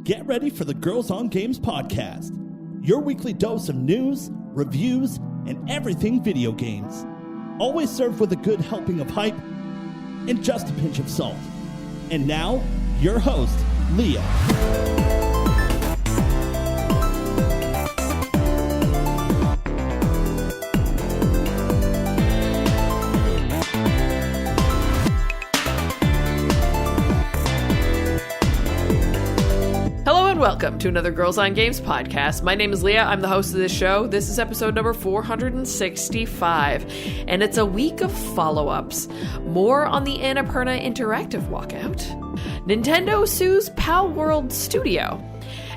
Get ready for the Girls on Games podcast, your weekly dose of news, reviews, and everything video games. Always served with a good helping of hype and just a pinch of salt. And now, your host, Leah. Welcome to another Girls on Games podcast. My name is Leah. I'm the host of this show. This is episode number 465, and it's a week of follow-ups. More on the Annapurna Interactive walkout. Nintendo sues Palworld Studio.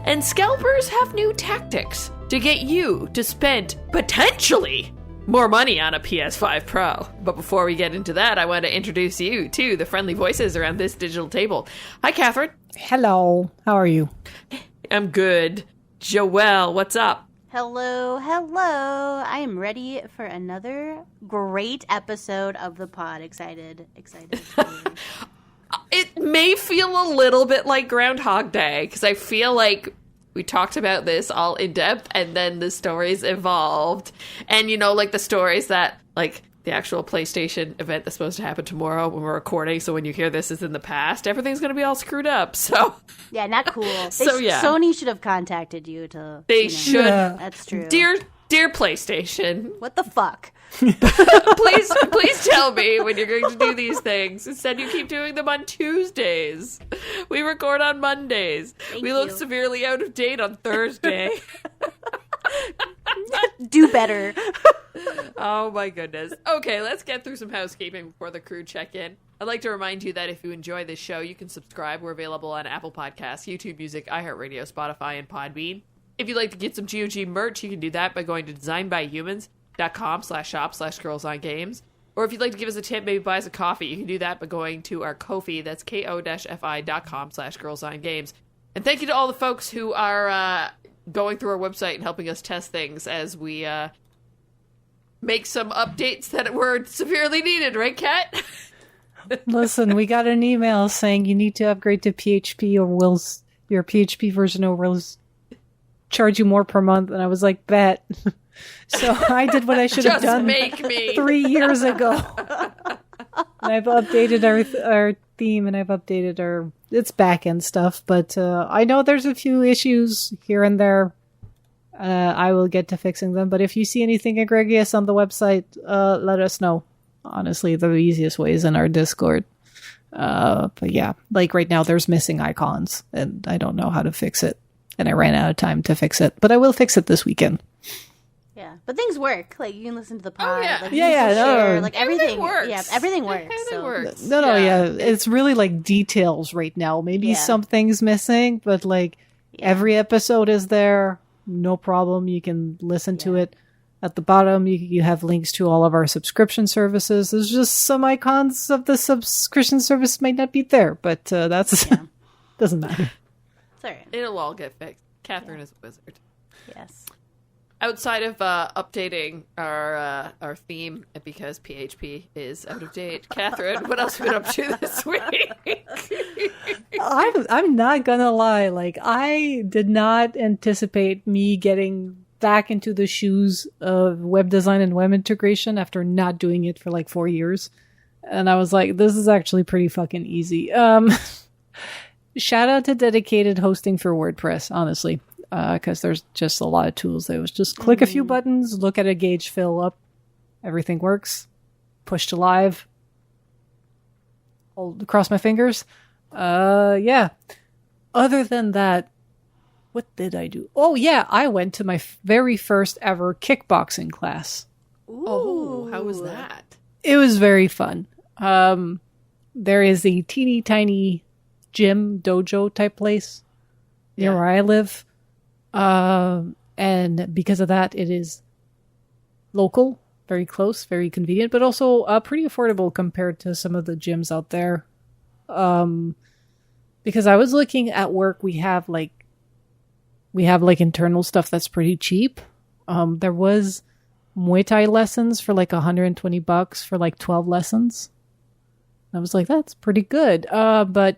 And scalpers have new tactics to get you to spend, potentially, more money on a PS5 Pro. But before we get into that, I want to introduce you to the friendly voices around this digital table. Hi, Catherine. Hello. How are you? I'm good. Joelle, what's up? Hello, hello. I am ready for another great episode of the pod. Excited. It may feel a little bit like Groundhog Day, because I feel like we talked about this all in depth, and then the stories evolved. And, you know, like the stories that, like, the actual PlayStation event that's supposed to happen tomorrow when we're recording, so when you hear this is in the past, everything's going to be all screwed up, so... Yeah, not cool. Yeah. Sony should have contacted you to... They should. Yeah. That's true. Dear PlayStation. What the fuck? please tell me when you're going to do these things. Instead, you keep doing them on Tuesdays. We record on Mondays. We look severely out of date on Thursday. Do better. Oh my goodness. Okay, let's get through some housekeeping before the crew check in. I'd like to remind you that if you enjoy this show, you can subscribe. We're available on Apple Podcasts, YouTube Music, iHeartRadio, Spotify, and Podbean. If you'd like to get some GOG merch, you can do that by going to designbyhumans.com/shop/girlsongames. Or if you'd like to give us a tip, maybe buy us a coffee, you can do that by going to our Ko-fi. That's ko-fi.com/girlsongames. And thank you to all the folks who are going through our website and helping us test things as we make some updates that were severely needed, right, Kat? Listen, we got an email saying you need to upgrade to PHP or your PHP version or we'll charge you more per month. And I was like, bet. So I did what I should have done 3 years ago. And I've updated our theme and I've updated its back-end stuff. But I know there's a few issues here and there. I will get to fixing them. But if you see anything egregious on the website, let us know. Honestly, the easiest way is in our Discord. But yeah, like right now there's missing icons and I don't know how to fix it. And I ran out of time to fix it. But I will fix it this weekend. Yeah, but things work. Like, you can listen to the pod. Oh, yeah. Like, share. Like, everything works. Yeah, everything works. Everything works. No, it's really like details right now. Maybe some things missing, but like every episode is there. No problem. You can listen to it. At the bottom, you have links to all of our subscription services. There's just some icons of the subscription service might not be there, but that's doesn't matter. It's all right. It'll all get fixed. Catherine is a wizard. Yes. Outside of updating our theme because PHP is out of date, Catherine, what else have you been up to this week? I'm not gonna lie. Like, I did not anticipate me getting back into the shoes of web design and web integration after not doing it for like 4 years. And I was like, this is actually pretty fucking easy. Shout out to dedicated hosting for WordPress, honestly. Because there's just a lot of tools. They was just click a few buttons, look at a gauge, fill up, everything works, push to live, cross my fingers. Yeah. Other than that, what did I do? Oh yeah, I went to my very first ever kickboxing class. Ooh. Oh, how was that? It was very fun. There is a teeny tiny gym dojo type place near where I live. And because of that, it is local, very close, very convenient, but also pretty affordable compared to some of the gyms out there. Because I was looking at work, we have internal stuff that's pretty cheap. There was Muay Thai lessons for like $120 for like 12 lessons. I was like, that's pretty good. But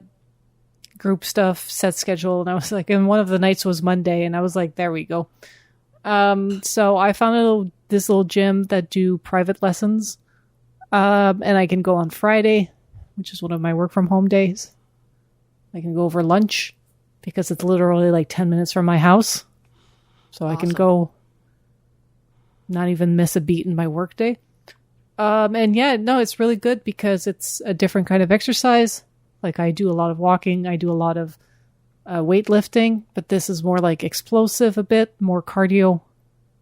group stuff, set schedule, and I was like, and one of the nights was Monday, and I was like, there we go. So I found this little gym that do private lessons, and I can go on Friday, which is one of my work from home days. I can go over lunch because it's literally like 10 minutes from my house. So I can go, not even miss a beat in my work day. And yeah, no, it's really good because it's a different kind of exercise. Like I do a lot of walking, I do a lot of weightlifting, but this is more like explosive a bit, more cardio,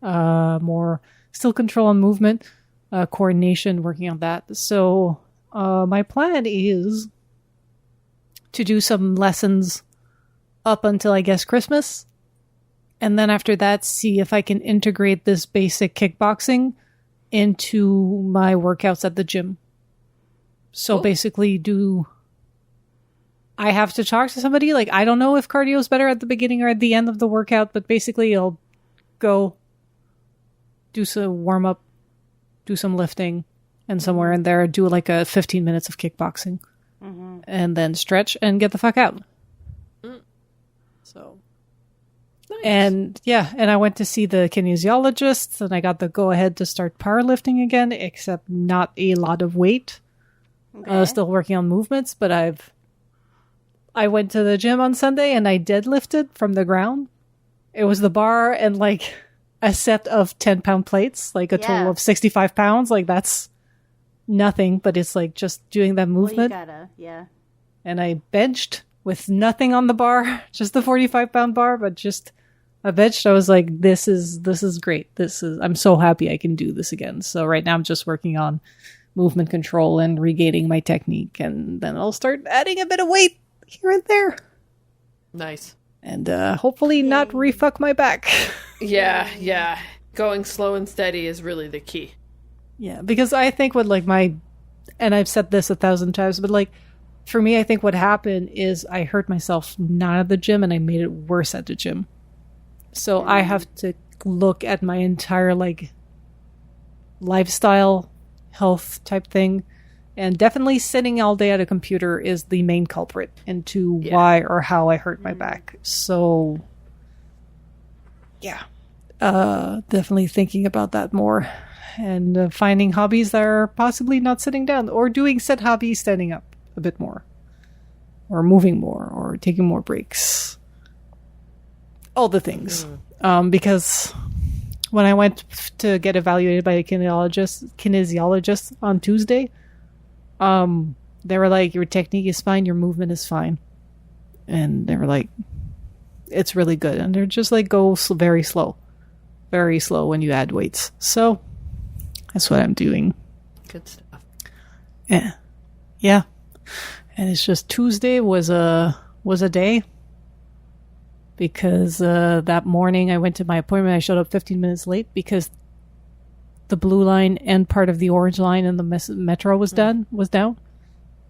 more still control on movement, coordination, working on that. So my plan is to do some lessons up until, I guess, Christmas. And then after that, see if I can integrate this basic kickboxing into my workouts at the gym. So basically I have to talk to somebody. Like, I don't know if cardio is better at the beginning or at the end of the workout, but basically I'll go do some warm up, do some lifting, and somewhere in there do like a 15 minutes of kickboxing. And then stretch and get the fuck out. So, nice. And yeah, and I went to see the kinesiologist, and I got the go ahead to start powerlifting again, except not a lot of weight. Still working on movements, but I went to the gym on Sunday and I deadlifted from the ground. It was the bar and like a set of 10-pound plates, like a total of 65 pounds. Like that's nothing, but it's like just doing that movement. Well, And I benched with nothing on the bar, just the 45-pound bar, but just I benched. I was like, this is great. I'm so happy I can do this again. So right now I'm just working on movement control and regaining my technique, and then I'll start adding a bit of weight here and there. Nice. And hopefully not refuck my back. Yeah. Going slow and steady is really the key. Yeah, because I think what like and I've said this 1,000 times, but like for me, I think what happened is I hurt myself not at the gym and I made it worse at the gym. So I have to look at my entire like lifestyle, health type thing. And definitely sitting all day at a computer is the main culprit into why or how I hurt my back. So yeah, definitely thinking about that more. And finding hobbies that are possibly not sitting down, or doing said hobbies standing up a bit more, or moving more, or taking more breaks. All the things. Because when I went to get evaluated by a kinesiologist on Tuesday, they were like, your technique is fine, your movement is fine. And they were like, it's really good. And they're just like, go very slow when you add weights. So that's what I'm doing. Good stuff. Yeah. And it's just Tuesday was a day, because that morning I went to my appointment. I showed up 15 minutes late because the blue line and part of the orange line and the metro was down.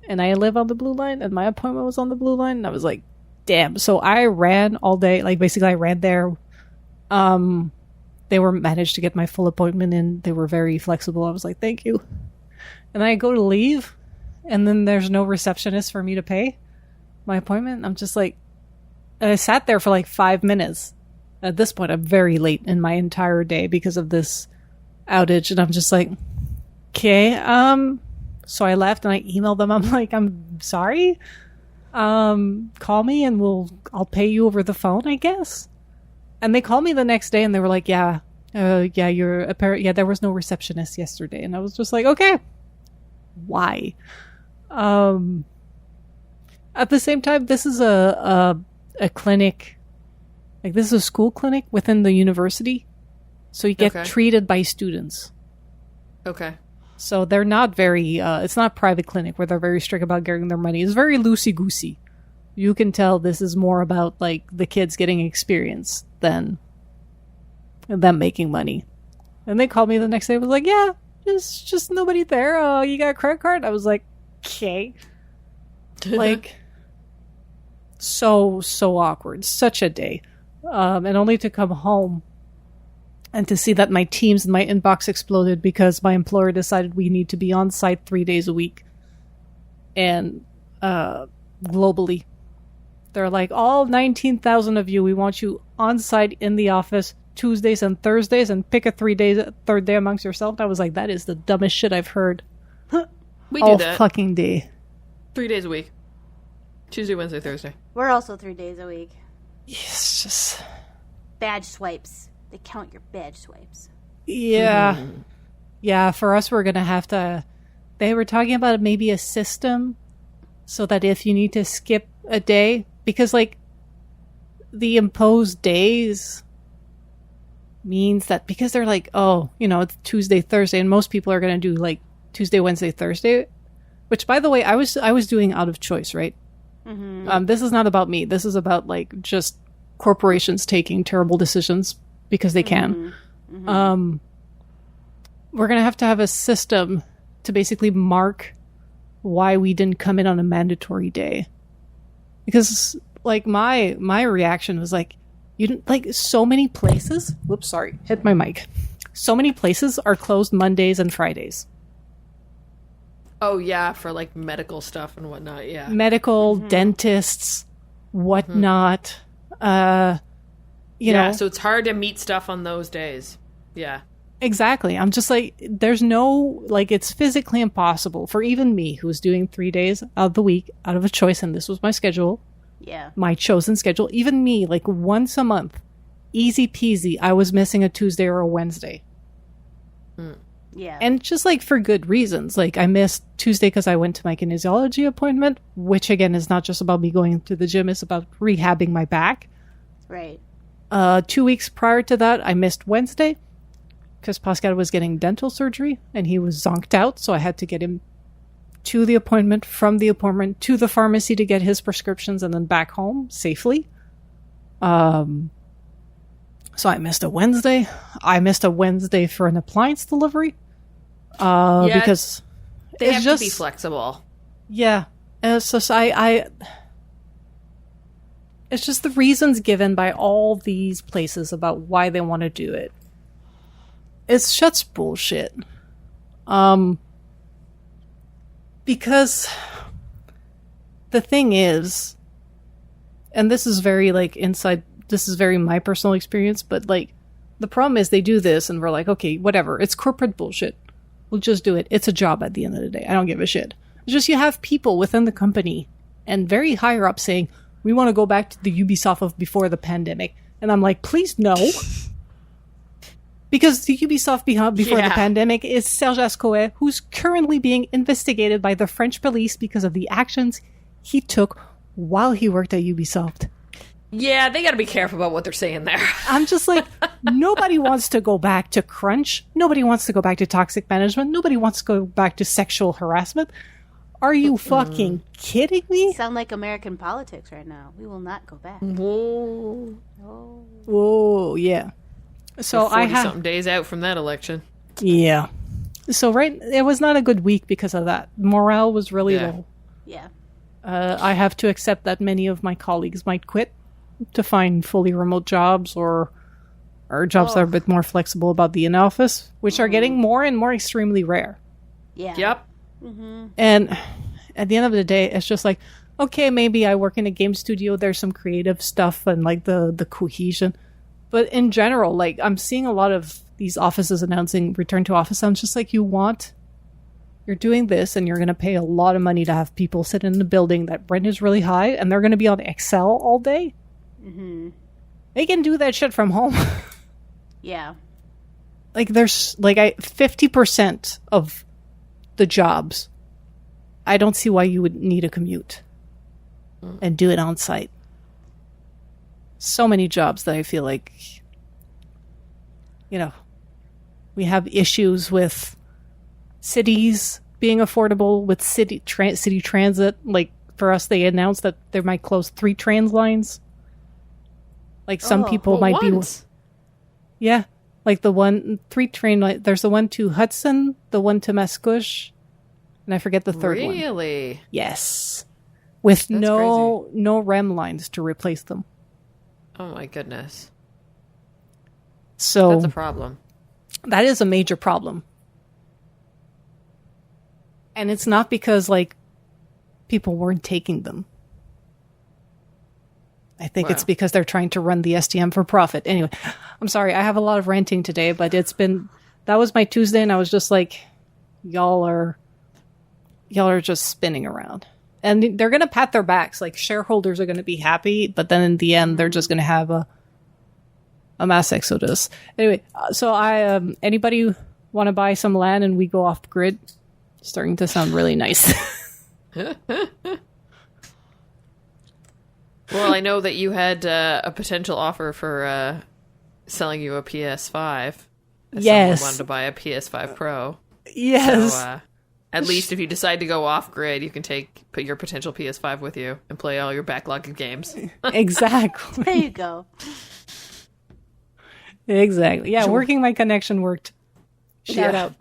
And I live on the blue line, and my appointment was on the blue line. And I was like, damn. So I ran all day. Like basically I ran there. They managed to get my full appointment in. They were very flexible. I was like, thank you. And I go to leave, and then there's no receptionist for me to pay my appointment. I'm just like, I sat there for like 5 minutes. At this point, I'm very late in my entire day because of this outage. And I'm just like, okay. So I left and I emailed them. I'm like, I'm sorry. Call me and I'll pay you over the phone, I guess. And they called me the next day and they were like, there was no receptionist yesterday. And I was just like, okay, why? At the same time, this is a clinic, like this is a school clinic within the university. So you get treated by students. Okay. So they're not very, it's not a private clinic where they're very strict about getting their money. It's very loosey-goosey. You can tell this is more about like the kids getting experience than them making money. And they called me the next day. I was like, yeah, just nobody there. You got a credit card? I was like, okay. Like, so awkward. Such a day. And only to come home and to see that my Teams and my inbox exploded because my employer decided we need to be on site 3 days a week. And globally. They're like, all 19,000 of you, we want you on site in the office Tuesdays and Thursdays and pick a third day amongst yourself. I was like, that is the dumbest shit I've heard. We all do that. Fucking day. 3 days a week. Tuesday, Wednesday, Thursday. We're also 3 days a week. It's just... Badge swipes. They count your badge swipes. Yeah. Yeah, for us, we're going to have to... They were talking about maybe a system so that if you need to skip a day, because, like, the imposed days means that because they're like, oh, you know, it's Tuesday, Thursday, and most people are going to do, like, Tuesday, Wednesday, Thursday, which, by the way, I was doing out of choice, right? Mm-hmm. This is not about me. This is about, like, just corporations taking terrible decisions because they can. Mm-hmm. Mm-hmm. We're going to have a system to basically mark why we didn't come in on a mandatory day. Because, like, my reaction was like, you didn't, like, so many places, whoops, sorry, hit my mic. So many places are closed Mondays and Fridays. Oh, yeah, for, like, medical stuff and whatnot, yeah. Medical, dentists, whatnot. You know. So it's hard to meet stuff on those days. Yeah. Exactly. I'm just like, there's no, like, it's physically impossible for even me, who's doing 3 days out of the week, out of a choice, and this was my schedule. Yeah. My chosen schedule. Even me, like, once a month, easy peasy, I was missing a Tuesday or a Wednesday. Yeah. And just, like, for good reasons. Like, I missed Tuesday because I went to my kinesiology appointment, which, again, is not just about me going to the gym. It's about rehabbing my back. Right. 2 weeks prior to that, I missed Wednesday because Pascal was getting dental surgery, and he was zonked out, so I had to get him to the appointment, from the appointment to the pharmacy to get his prescriptions, and then back home safely. So I missed a Wednesday. I missed a Wednesday for an appliance delivery. Because they have to be flexible. Yeah. It's just, it's just the reasons given by all these places about why they want to do it. It's just bullshit. Because the thing is, and this is very, like, this is very my personal experience, but, like, the problem is they do this and we're like, okay, whatever. It's corporate bullshit. We'll just do it. It's a job at the end of the day. I don't give a shit. It's just you have people within the company and very higher up saying, we want to go back to the Ubisoft of before the pandemic. And I'm like, please no. Because the Ubisoft before the pandemic is Serge Ascoët, who's currently being investigated by the French police because of the actions he took while he worked at Ubisoft. Yeah, they got to be careful about what they're saying there. I'm just like, nobody wants to go back to crunch. Nobody wants to go back to toxic management. Nobody wants to go back to sexual harassment. Are you fucking kidding me? Sound like American politics right now. We will not go back. Whoa. Oh. Whoa, yeah. So I have something days out from that election. Yeah. So it was not a good week because of that. Morale was really low. Yeah. I have to accept that many of my colleagues might quit to find fully remote jobs or jobs that are a bit more flexible about the in-office, which are getting more and more extremely rare. Yeah. Yep. Mm-hmm. And at the end of the day, it's just like, okay, maybe I work in a game studio. There's some creative stuff and, like, the cohesion. But in general, like, I'm seeing a lot of these offices announcing return to office. I'm just like, you're doing this and you're going to pay a lot of money to have people sit in the building that rent is really high and they're going to be on Excel all day. Mm-hmm. They can do that shit from home. Yeah. Like, there's, like, 50% of the jobs, I don't see why you would need a commute and do it on site. So many jobs that I feel like, you know, we have issues with cities being affordable, with city transit. Like, for us, they announced that they might close 3 trans lines. Like, some people might be... Yeah. Like, 3 train lines. There's the one to Hudson, the one to Mascouche, and I forget the third one. Really? Yes. With no REM lines to replace them. Oh my goodness. So that's a problem. That is a major problem. And it's not because, like, people weren't taking them. I think it's because they're trying to run the STM for profit. Anyway, I'm sorry. I have a lot of ranting today, but that was my Tuesday, and I was just like, y'all are just spinning around. And they're going to pat their backs. Like, shareholders are going to be happy, but then in the end, they're just going to have a mass exodus. Anyway, so anybody want to buy some land and we go off grid? Starting to sound really nice. Well, I know that you had a potential offer for selling you a PS5. Yes. Someone wanted to buy a PS5 Pro. Yes. So, at least if you decide to go off grid, you can put your potential PS5 with you and play all your backlog of games. Exactly. There you go. Exactly. Yeah, working my connection worked. Shout out.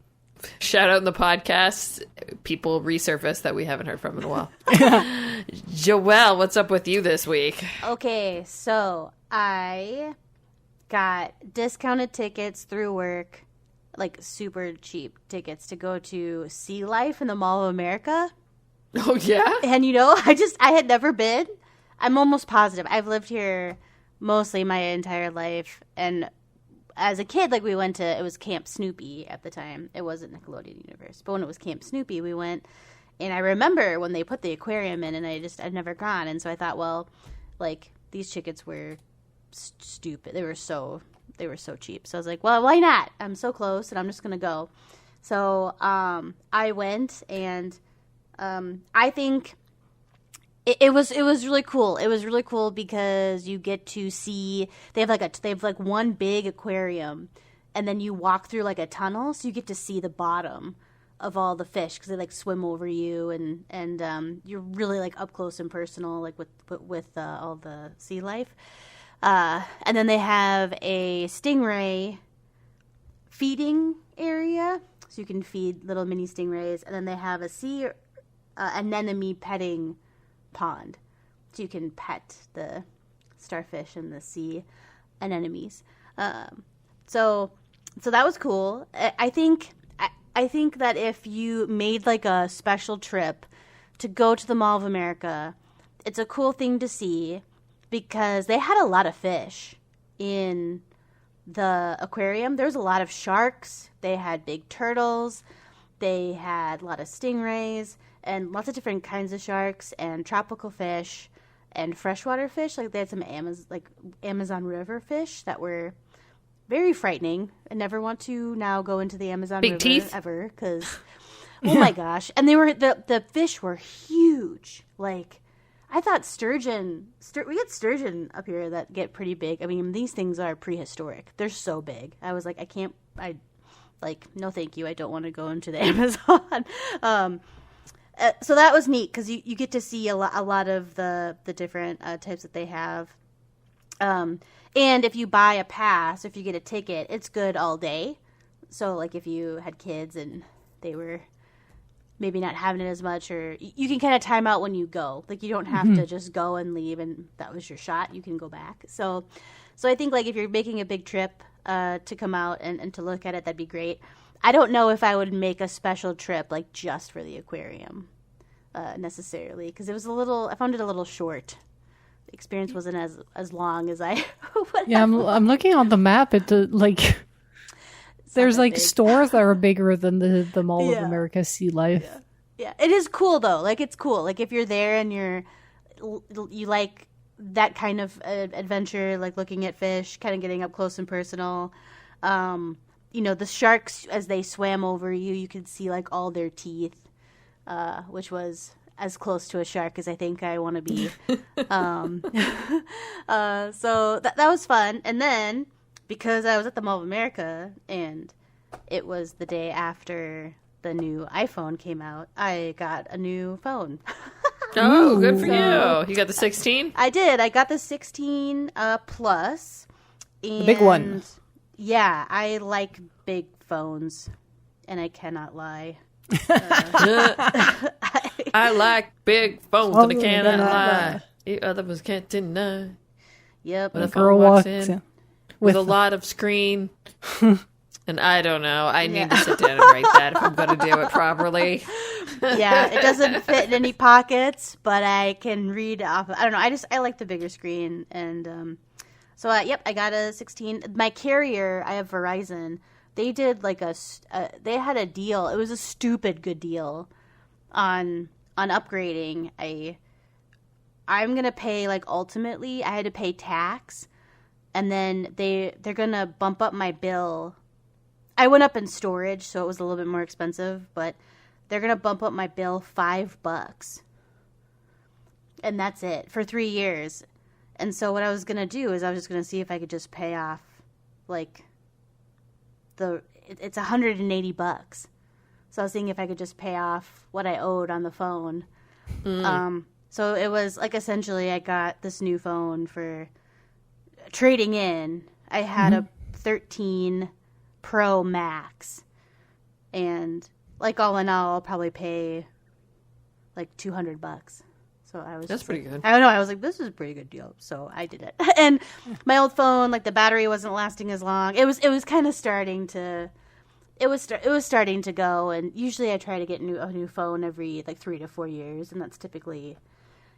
Shout out in the podcast. People resurface that we haven't heard from in a while. Joelle, what's up with you this week? Okay, so I got discounted tickets through work, like super cheap tickets to go to Sea Life in the Mall of America. Oh, yeah? And I had never been. I'm almost positive. I've lived here mostly my entire life, and as a kid, like, it was Camp Snoopy at the time. It wasn't Nickelodeon Universe. But when it was Camp Snoopy, we went, and I remember when they put the aquarium in, and I'd never gone. And so I thought, well, like, these tickets were stupid. They were so cheap. So I was like, well, why not? I'm so close, and I'm just going to go. So I went, and I think it was really cool. It was really cool because you get to see they have one big aquarium, and then you walk through like a tunnel, so you get to see the bottom of all the fish because they like swim over you, and you're really like up close and personal, like with all the sea life. And then they have a stingray feeding area, so you can feed little mini stingrays, and then they have a sea anemone petting pond, so you can pet the starfish and the sea anemones. So that was cool. I think that if you made like a special trip to go to the Mall of America, it's a cool thing to see because they had a lot of fish in the aquarium. There was a lot of sharks. They had big turtles. They had a lot of stingrays and lots of different kinds of sharks and tropical fish and freshwater fish. Like, they had some Amazon River fish that were very frightening. I never want to now go into the Amazon River teeth ever because, oh my gosh! And the fish were huge. Like, I thought sturgeon. We get sturgeon up here that get pretty big. I mean, these things are prehistoric. They're so big. I was like, no, thank you. I don't want to go into the Amazon. So that was neat because you get to see a lot of the different types that they have. And if you buy a pass, if you get a ticket, it's good all day. So, like, if you had kids and they were maybe not having it as much, or you can kind of time out when you go. Like, you don't have to just go and leave and that was your shot. You can go back. So I think, like, if you're making a big trip to come out and to look at it, that'd be great. I don't know if I would make a special trip, like, just for the aquarium necessarily, because I found it a little short. The experience wasn't as long as I would Yeah, I'm looking on the map. There's like big stores that are bigger than the Mall of America Sea Life. Yeah, it is cool though. Like, it's cool. Like, if you're there and you like that kind of adventure, like looking at fish, kind of getting up close and personal. The sharks, as they swam over you, you could see like all their teeth, which was as close to a shark as I think I want to be. So that was fun. And then, because I was at the Mall of America and it was the day after the new iPhone came out, I got a new phone. Oh, good for you. You got the 16? I did. I got the 16 Plus. And the big one. Yeah, I like big phones, and I cannot lie. I like big phones, and I cannot lie. The other ones can't deny. Yep. When a girl phone walks walks in with a lot of screen. And I don't know. I need to sit down and write that if I'm going to do it properly. Yeah, it doesn't fit in any pockets, but I can read off. I don't know. I like the bigger screen, and so yep, I got a 16. My carrier, I have Verizon. They did like they had a deal. It was a stupid good deal on upgrading. I'm gonna pay like ultimately. I had to pay tax, and then they're gonna bump up my bill. I went up in storage, so it was a little bit more expensive, but they're gonna bump up my bill $5, and that's it for 3 years. And so what I was gonna do is I was just gonna see if I could just pay off like it's $180. So I was thinking if I could just pay off what I owed on the phone. So it was like essentially I got this new phone for trading in. I had a 13 Pro Max, and like all in all, I'll probably pay like $200. So that's pretty good. I don't know. I was like, this is a pretty good deal. So I did it. And my old phone, like the battery wasn't lasting as long. It was kind of starting to. It was starting to go, and usually I try to get a new phone every like 3 to 4 years, and that's typically,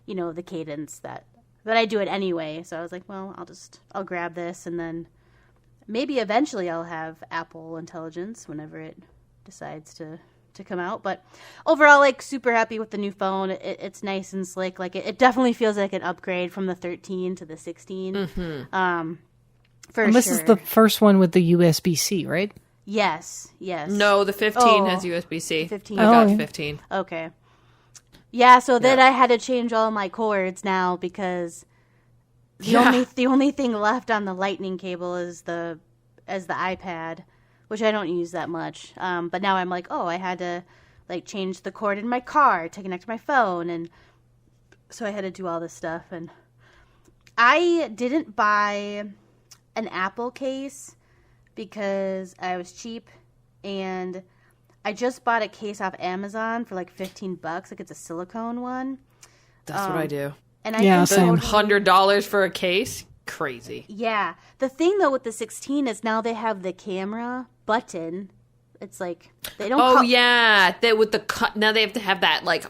the cadence that I do it anyway. So I was like, well, I'll grab this, and then maybe eventually I'll have Apple Intelligence whenever it decides to come out. But overall, like super happy with the new phone. It's nice and slick. Like it definitely feels like an upgrade from the 13 to the 16. And this is the first one with the USB-C, right? Yes. No, the 15 has USB-C. 15. I got 15. Okay. Yeah, so then I had to change all my cords now because the only thing left on the lightning cable is the iPad, which I don't use that much. But now I'm like, I had to like change the cord in my car to connect to my phone, and so I had to do all this stuff. And I didn't buy an Apple case because I was cheap, and I just bought a case off Amazon for like $15. Like it's a silicone one. That's what I do. And I think $100 for a case? Crazy. Yeah. The thing though with the 16 is now they have the camera button. It's like they don't. With the cut. Now they have to have that like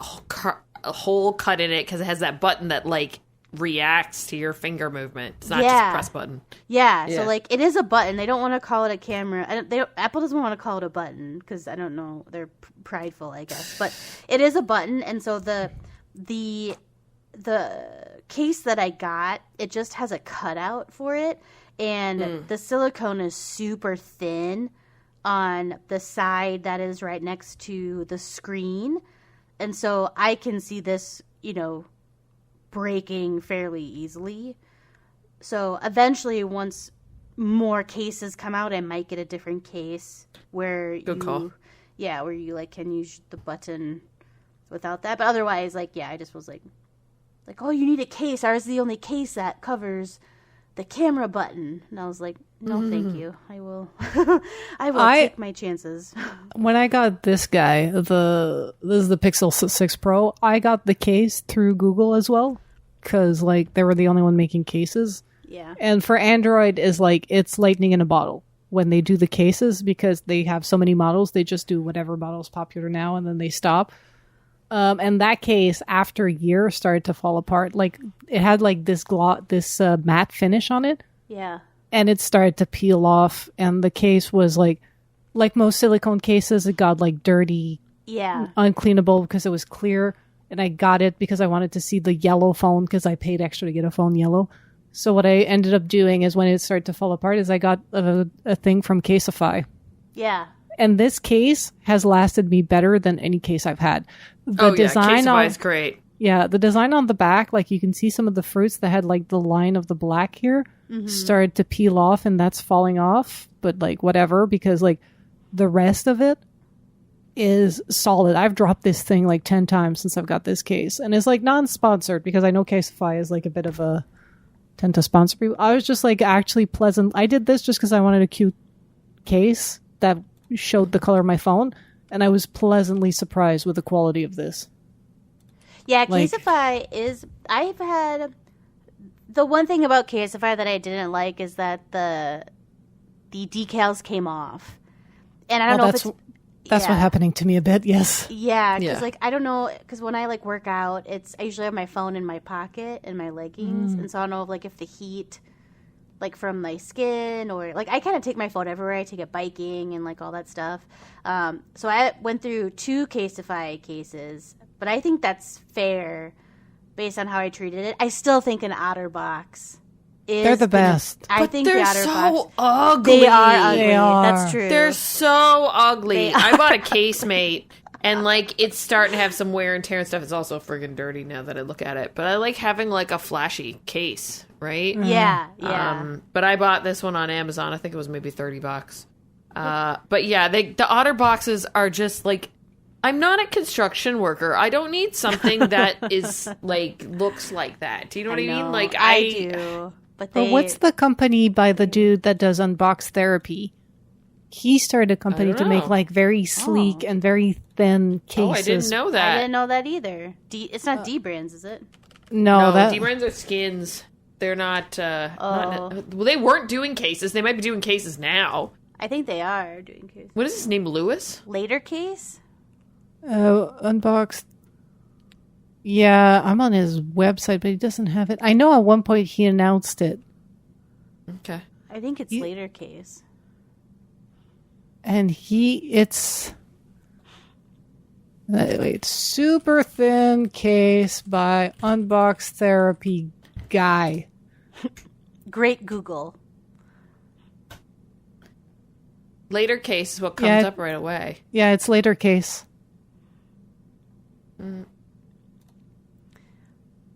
a hole cut in it because it has that button that like reacts to your finger movement. It's not just a press button. Yeah. So like it is a button. They don't want to call it a camera. Apple doesn't want to call it a button because I don't know. They're prideful, I guess. But it is a button, and so the case that I got, it just has a cutout for it, and the silicone is super thin on the side that is right next to the screen, and so I can see this, breaking fairly easily. So eventually, once more cases come out, I might get a different case where where you like can use the button without that. But otherwise, I just was like, oh, you need a case. Ours is the only case that covers the camera button. And I was like, no, thank you. I will take my chances. When I got this guy, this is the Pixel 6 Pro, I got the case through Google as well, because like they were the only one making cases. Yeah. And for Android is like it's lightning in a bottle when they do the cases, because they have so many models. They just do whatever model is popular now, and then they stop. And that case, after a year, started to fall apart. Like it had like this matte finish on it. Yeah. And it started to peel off, and the case was like most silicone cases, it got like dirty, uncleanable because it was clear. And I got it because I wanted to see the yellow phone because I paid extra to get a phone yellow. So what I ended up doing is when it started to fall apart is I got a thing from Caseify. Yeah. And this case has lasted me better than any case I've had. Caseify is great. Yeah, the design on the back, like you can see some of the fruits that had like the line of the black here started to peel off, and that's falling off. But like whatever, because like the rest of it is solid. I've dropped this thing like 10 times since I've got this case, and it's like non-sponsored because I know Caseify is like a bit of a tend to sponsor people. I was just like actually pleasant. I did this just because I wanted a cute case that showed the color of my phone, and I was pleasantly surprised with the quality of this. Yeah, Caseify is. I've had the one thing about Caseify that I didn't like is that the decals came off, and I don't know if it's That's what's happening to me a bit, yes. Yeah, because like I don't know, because when I like work out, I usually have my phone in my pocket and my leggings, and so I don't know like if the heat, like from my skin, or like I kind of take my phone everywhere. I take it biking and like all that stuff. So I went through 2 Casetify cases, but I think that's fair based on how I treated it. I still think an OtterBox. They're the best. I think they're so ugly. They are ugly. They are. That's true. They're so ugly. I bought a casemate, and like it's starting to have some wear and tear and stuff. It's also friggin' dirty now that I look at it. But I like having like a flashy case, right? Yeah, yeah. But I bought this one on Amazon. I think it was maybe $30. But yeah, the OtterBoxes are just like. I'm not a construction worker. I don't need something that is like looks like that. Do you know what I mean? Like I do. But what's the company by the dude that does Unbox Therapy? He started a company to make like very sleek and very thin cases. Oh, I didn't know that. I didn't know that either. It's not D-Brands, is it? No, D-Brands are skins. They're not, well, they weren't doing cases. They might be doing cases now. I think they are doing cases. What is his name? Lewis? Later case? Unboxed. Yeah, I'm on his website, but he doesn't have it. I know at one point he announced it. Okay. I think it's later case. And it's super thin case by Unbox Therapy guy. Great Google. Later case is what comes up right away. Yeah, it's later case.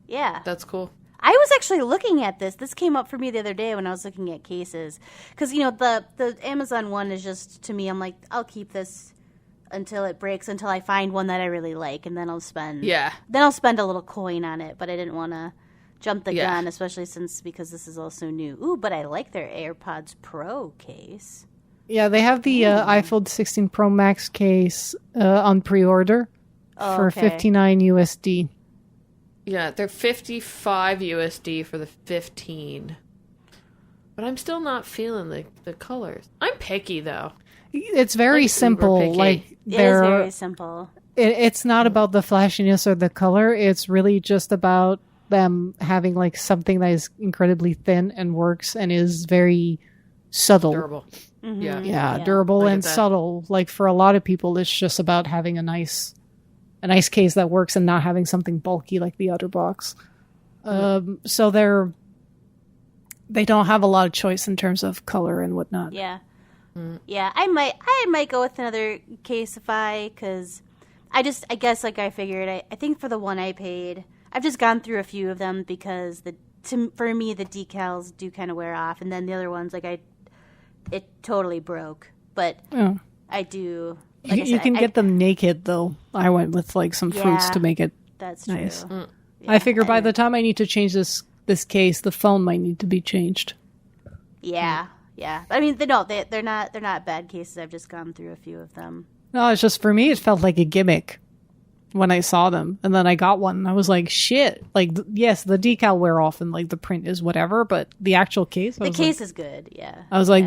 Yeah. That's cool. I was actually looking at this. This came up for me the other day when I was looking at cases. Because, you know, the Amazon one is just, to me, I'm like, I'll keep this until it breaks, until I find one that I really like, and then I'll spend a little coin on it. But I didn't want to jump the gun, especially because this is also new. Ooh, but I like their AirPods Pro case. Yeah, they have the iPhone 16 Pro Max case on pre-order for $59 USD. Yeah, they're $55 USD for the 15. But I'm still not feeling the colors. I'm picky, though. It's very simple. Like it is very simple. It's not about the flashiness or the color. It's really just about them having like something that is incredibly thin and works and is very subtle. Durable. Mm-hmm. Yeah, durable and subtle. Like for a lot of people, it's just about having a nice case that works and not having something bulky like the OtterBox. So they don't have a lot of choice in terms of color and whatnot. Yeah. Yeah, I might go with another Casetify because I guess like I figured I think for the one I paid, I've just gone through a few of them because for me the decals do kind of wear off, and then the other ones like it totally broke. But I do. Like you can get them naked though. I went with like some fruits to make it that's nice. True. Yeah, I figure by the time I need to change this case, the phone might need to be changed. Yeah. Yeah, I mean, they're not bad cases. I've just gone through a few of them. No, it's just for me, it felt like a gimmick when I saw them, and then I got one, and I was like, shit. Like, yes, the decal wear off, and like the print is whatever, but the actual case, is good. Yeah, I was like,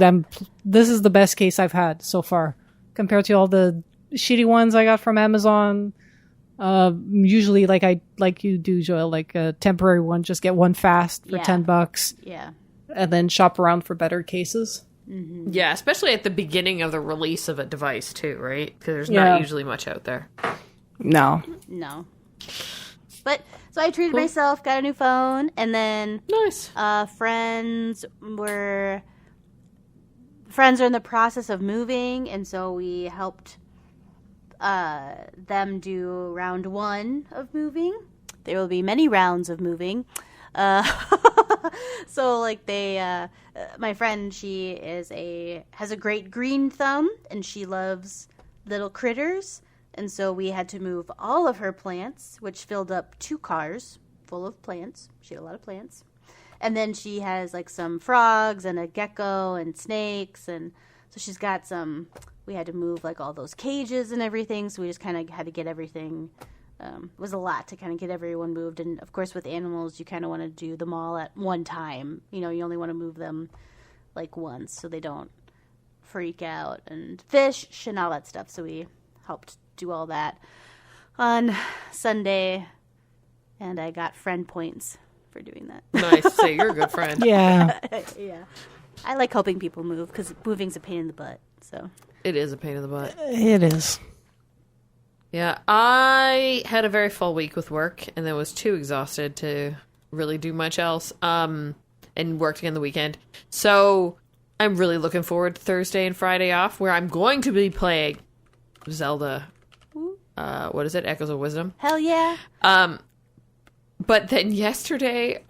this is the best case I've had so far compared to all the shitty ones I got from Amazon. Usually, like you do, Joel, like a temporary one, just get one fast for $10. Yeah. And then shop around for better cases. Mm-hmm. Yeah, especially at the beginning of the release of a device, too, right? Because there's not usually much out there. No. But, so I treated myself, got a new phone, and then... Nice. Friends are in the process of moving, and so we helped them do round 1 of moving. There will be many rounds of moving. So like my friend, she has a great green thumb and she loves little critters. And so we had to move all of her plants, which filled up 2 cars full of plants. She had a lot of plants. And then she has like some frogs and a gecko and snakes. And so she's got we had to move like all those cages and everything. So we just kind of had to get everything. It was a lot to kind of get everyone moved. And, of course, with animals, you kind of want to do them all at one time. You know, you only want to move them, like, once so they don't freak out and fish and all that stuff. So we helped do all that on Sunday, and I got friend points for doing that. Nice. So you're a good friend. Yeah. Yeah. I like helping people move because moving's a pain in the butt. So It is a pain in the butt. It is. Yeah, I had a very full week with work and then was too exhausted to really do much else. And worked again the weekend. So I'm really looking forward to Thursday and Friday off, where I'm going to be playing Zelda. What is it? Echoes of Wisdom. hell yeah. But then yesterday,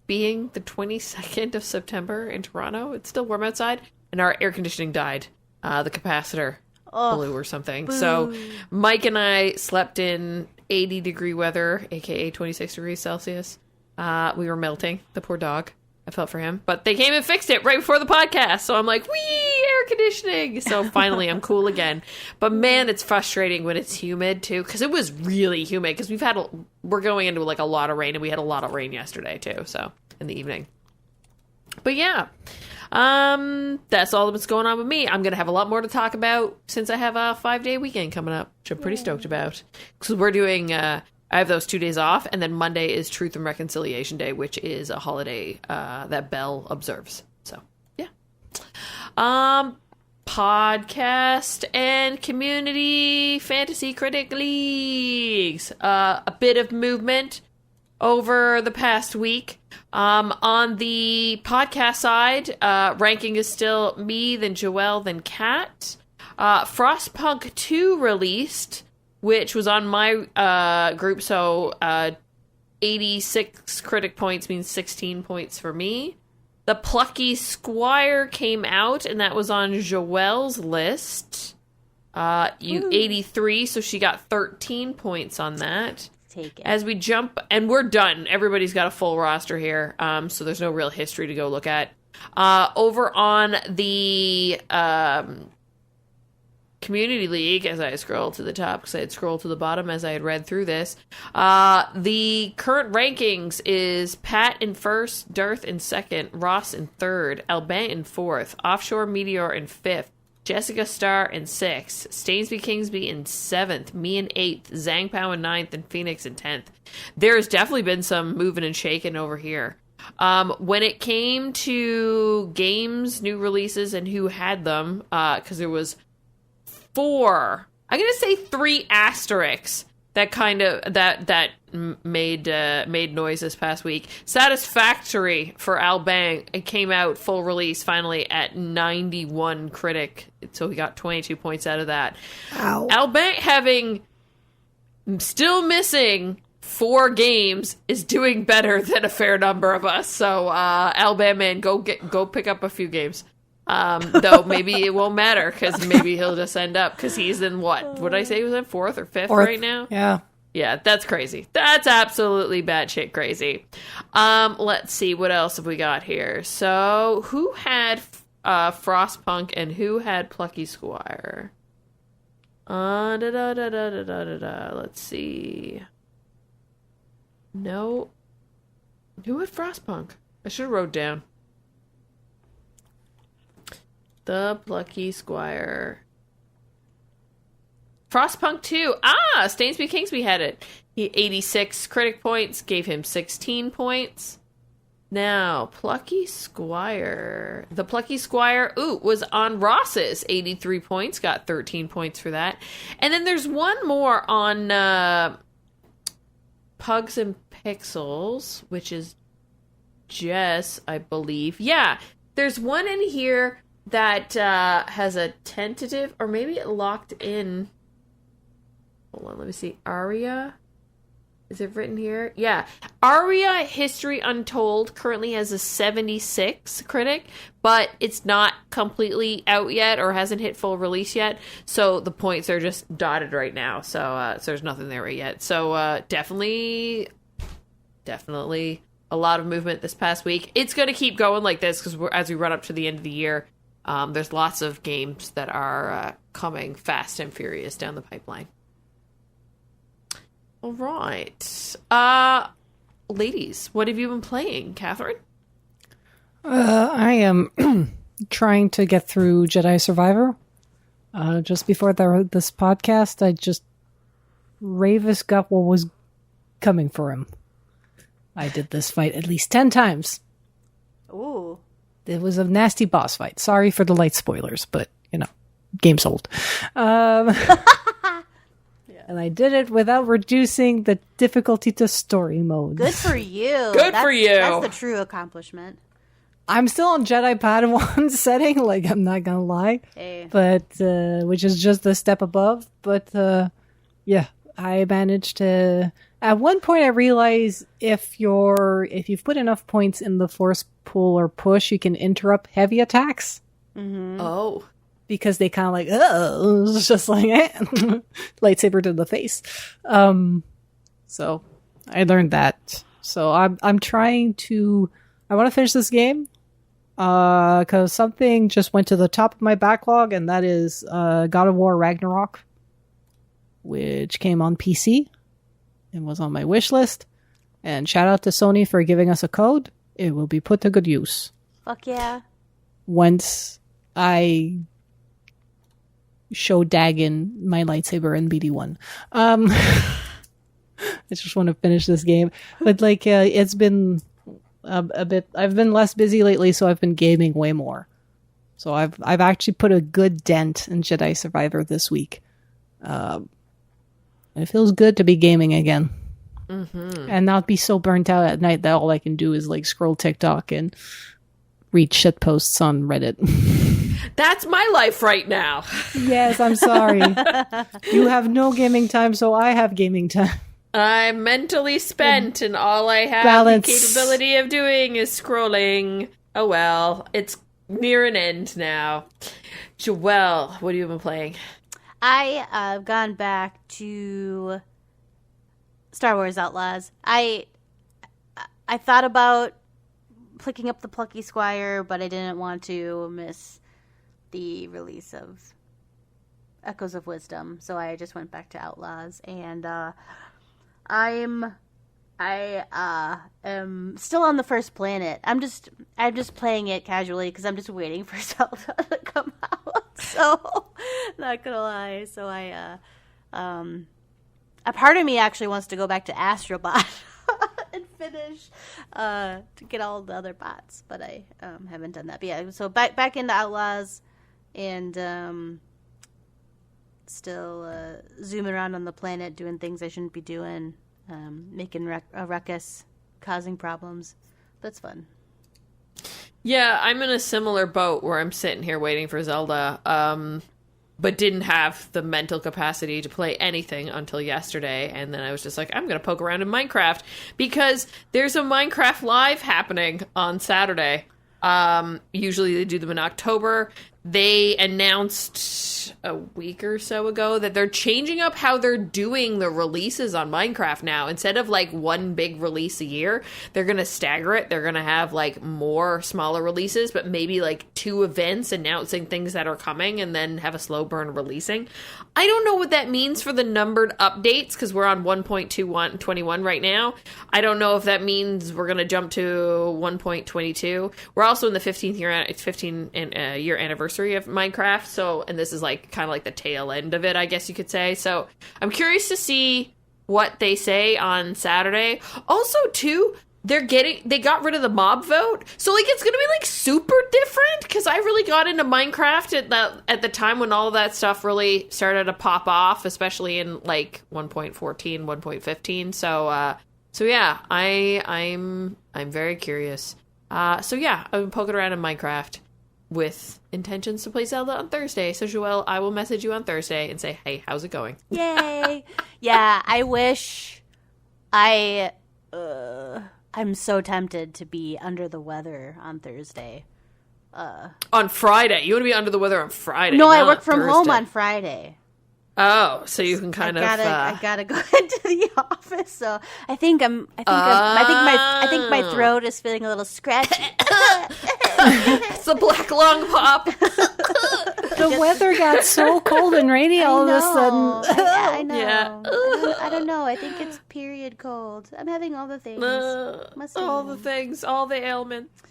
being the 22nd of September in Toronto, it's still warm outside, and our air conditioning died. The capacitor blew or something. Boo. So Mike and I slept in 80-degree weather, aka 26 degrees Celsius. We were melting. The poor dog. I felt for him. But they came and fixed it right before the podcast. So I'm like, whee, air conditioning. So finally I'm cool again. But man, it's frustrating when it's humid too. Because it was really humid. Because we're going into like a lot of rain. And we had a lot of rain yesterday too. So in the evening. But yeah. That's all that's going on with me. I'm going to have a lot more to talk about since I have a 5-day weekend coming up. Which I'm pretty stoked about. Because we're doing... I have those 2 days off, and then Monday is Truth and Reconciliation Day, which is a holiday that Belle observes. So, yeah. Podcast and community fantasy critic leagues. A bit of movement over the past week. On the podcast side, ranking is still me, then Joelle, then Kat. Frostpunk 2 released, which was on my group, so 86 critic points means 16 points for me. The Plucky Squire came out, and that was on Joelle's list. 83, so she got 13 points on that. Take it. As we jump, and we're done. Everybody's got a full roster here, so there's no real history to go look at. Over on the... Community League, as I scroll to the top, because I had scrolled to the bottom as I had read through this. The current rankings is Pat in first, Darth in second, Ross in third, Albin in fourth, Offshore Meteor in fifth, Jessica Starr in sixth, Stainsby Kingsby in seventh, me in eighth, Zhang Pao in ninth, and Phoenix in 10th. There's definitely been some moving and shaking over here. When it came to games, new releases, and who had them, because there was 4, I'm gonna say 3 asterisks that kind of that made noise this past week. Satisfactory for Albang. It came out full release finally at 91 critic, so he got 22 points out of that. Ow. Albang having still missing 4 games is doing better than a fair number of us. So Albang, man, go pick up a few games. Though maybe it won't matter because maybe he'll just end up because he's in what did I say he was in 4th or 5th right now? Yeah, that's crazy. That's absolutely batshit crazy. Let's see what else have we got here. So who had Frostpunk and who had Plucky Squire? Let's see. No, who had Frostpunk? I should have wrote down. The Plucky Squire. Frostpunk 2. Stainsby Kingsby had it. He 86 critic points, gave him 16 points. Now, Plucky Squire. The Plucky Squire, was on Ross's 83 points, got 13 points for that. And then there's one more on Pugs and Pixels, which is Jess, I believe. Yeah, there's one in here that has a tentative, or maybe it locked in. Hold on, let me see. Aria? Is it written here? Yeah. Aria History Untold currently has a 76 critic, but it's not completely out yet or hasn't hit full release yet. So the points are just dotted right now. So there's nothing there yet. So definitely a lot of movement this past week. It's going to keep going like this because as we run up to the end of the year, there's lots of games that are coming fast and furious down the pipeline. All right. Ladies, what have you been playing, Catherine? I am trying to get through Jedi Survivor. Just before this podcast, Ravis got what was coming for him. I did this fight at least 10 times. Ooh. It was a nasty boss fight. Sorry for the light spoilers, but, game's old. And I did it without reducing the difficulty to story mode. Good for you. For you. That's the true accomplishment. I'm still on Jedi Padawan setting, I'm not gonna lie. Hey. But, which is just a step above. But, yeah, I managed to... At one point I realized if you've put enough points in the force pull or push, you can interrupt heavy attacks. Mm-hmm. Oh. Because they kind of it's just lightsaber to the face. So I learned that. So I'm trying to... I want to finish this game. Because something just went to the top of my backlog, and that is God of War Ragnarok, which came on PC and was on my wish list. And shout out to Sony for giving us a code. It will be put to good use. Fuck yeah. Once I show Dagon my lightsaber in BD1. I just want to finish this game. But it's been... a bit. I've been less busy lately, so I've been gaming way more. So I've actually put a good dent in Jedi Survivor this week. It feels good to be gaming again, and not be so burnt out at night that all I can do is scroll TikTok and read shit posts on Reddit. That's my life right now. Yes, I'm sorry. You have no gaming time, so I have gaming time. I'm mentally spent, and all I have Balance. the capability of doing is scrolling. Oh well, it's near an end now. Joelle, what have you been playing? I've gone back to Star Wars Outlaws. I thought about picking up the Plucky Squire, but I didn't want to miss the release of Echoes of Wisdom, so I just went back to Outlaws, and I am still on the first planet. I'm just playing it casually because I'm just waiting for Zelda to come out. So, not gonna lie. So a part of me actually wants to go back to Astrobot and finish to get all the other bots, but I haven't done that. But yeah, so back into Outlaws, and still zooming around on the planet, doing things I shouldn't be doing, making a ruckus, causing problems. That's fun. Yeah, I'm in a similar boat where I'm sitting here waiting for Zelda, but didn't have the mental capacity to play anything until yesterday, and then I was just like, I'm going to poke around in Minecraft, because there's a Minecraft Live happening on Saturday. Usually they do them in October. They announced a week or so ago that they're changing up how they're doing the releases on Minecraft now. Instead of one big release a year, they're going to stagger it. They're going to have more smaller releases, but maybe 2 events announcing things that are coming, and then have a slow burn releasing. I don't know what that means for the numbered updates, because we're on 1.21 right now. I don't know if that means we're going to jump to 1.22. We're also in the 15th year anniversary of Minecraft, so, and this is kind of the tail end of it, I guess you could say. So I'm curious to see what they say on Saturday. Also, too, they got rid of the mob vote, so it's gonna be super different, because I really got into Minecraft at the time when all of that stuff really started to pop off, especially in 1.14, 1.15. So yeah, I'm very curious. So yeah, I've been poking around in Minecraft with intentions to play Zelda on Thursday. So Joelle, I will message you on Thursday and say, hey, how's it going? Yay! Yeah, I wish I'm so tempted to be under the weather on Thursday. On Friday? You want to be under the weather on Friday? No, I not work from Thursday. home on Friday. Oh, so you can kind I gotta go into the office. So I think my throat is feeling a little scratchy. It's a black lung pop. The weather got so cold and rainy all of a sudden. I know. Yeah. I don't know. I think it's period cold. I'm having all the things. All the things, all the ailments.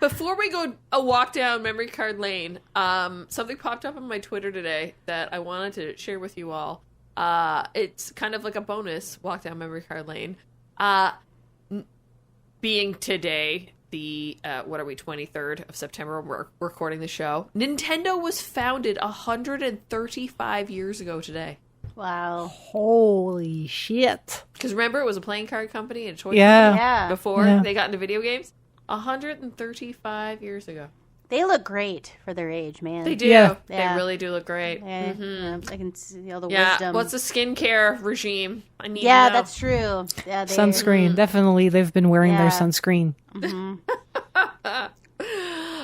Before we go a walk down memory card lane, something popped up on my Twitter today that I wanted to share with you all. It's kind of like a bonus walk down memory card lane. Being today, the, 23rd of September, we're recording the show. Nintendo was founded 135 years ago today. Wow. Holy shit. Because remember, it was a playing card company and a toy company Yeah. before Yeah. they got into video games? 135 years ago. They look great for their age, man. They do. Yeah. They Yeah. really do look great. Yeah, I can see all the Yeah. wisdom. What's the skincare regime? I need to Yeah, know. that's true. Yeah, they, Sunscreen. Definitely, they've been wearing their Yeah. sunscreen.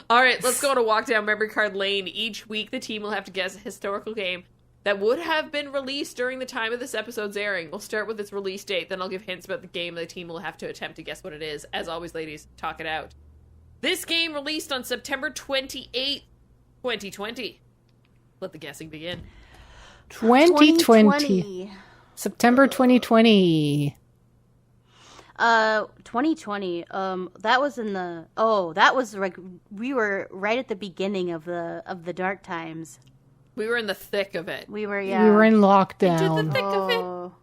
All right, let's go to walk down memory card lane. Each week, the team will have to guess a historical game that would have been released during the time of this episode's airing. We'll start with its release date, then I'll give hints about the game. The team will have to attempt to guess what it is. As always, ladies, talk it out. This game released on September 28th, 2020. Let the guessing begin. 2020. September 2020. 2020. That was in the. Oh, that was like we were right at the beginning of the dark times. We were in the thick of it. We were We were in Into the lockdown. thick of it. Oh.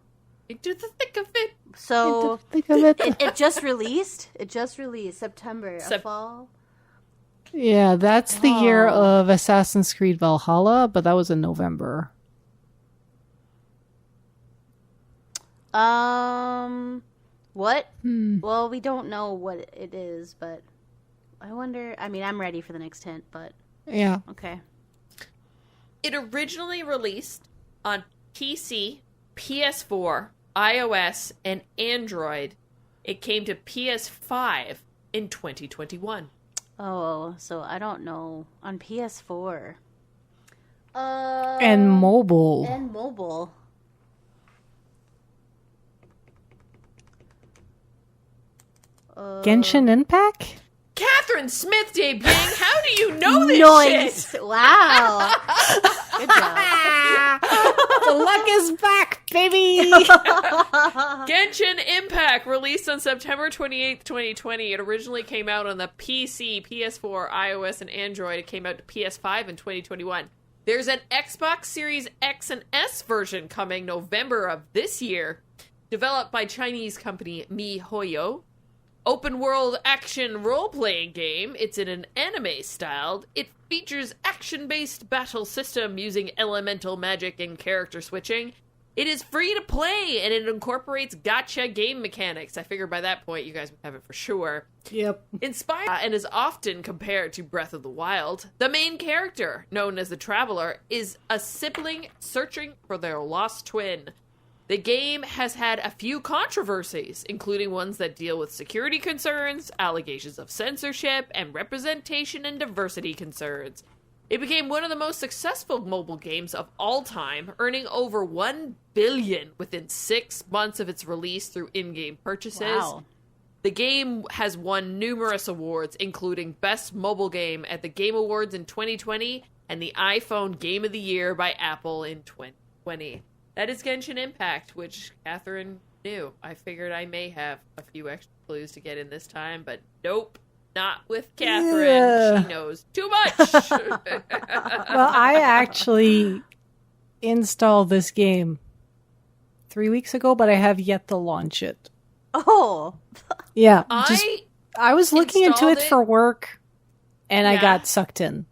Into the thick of it. So Think of it. it just released. It just released September. A fall. Yeah, that's the year of Assassin's Creed Valhalla, but that was in November. What? Well, we don't know what it is, but I wonder. I mean, I'm ready for the next hint, but Yeah. okay. It originally released on PC, PS4, iOS, and Android. It came to PS5 in 2021. Oh, so I don't know. On PS4. And mobile. And mobile. Genshin Impact? Catherine Smith debuting. How do you know this Nice. shit? Wow. Good job. The luck is back, baby! Genshin Impact released on September 28th, 2020. It originally came out on the PC, PS4, iOS, and Android. It came out to PS5 in 2021. There's an Xbox Series X and S version coming November of this year, developed by Chinese company MiHoYo. Open world action role-playing game. It's in an anime style. It features action-based battle system using elemental magic and character switching. It is free to play, and it incorporates gacha game mechanics. I figured by that point you guys would have it for sure. Yep. Inspired and is often compared to Breath of the Wild, the main character, known as the Traveler, is a sibling searching for their lost twin. The game has had a few controversies, including ones that deal with security concerns, allegations of censorship, and representation and diversity concerns. It became one of the most successful mobile games of all time, earning over $1 billion within 6 months of its release through in-game purchases. Wow. The game has won numerous awards, including Best Mobile Game at the Game Awards in 2020 and the iPhone Game of the Year by Apple in 2020. That is Genshin Impact, which Catherine knew. I figured I may have a few extra clues to get in this time, but nope, not with Catherine. Yeah. She knows too much. Well, I actually installed this game 3 weeks ago, but I have yet to launch it. Oh. Yeah. I was looking into installed it it. for work, and I Yeah. got sucked in.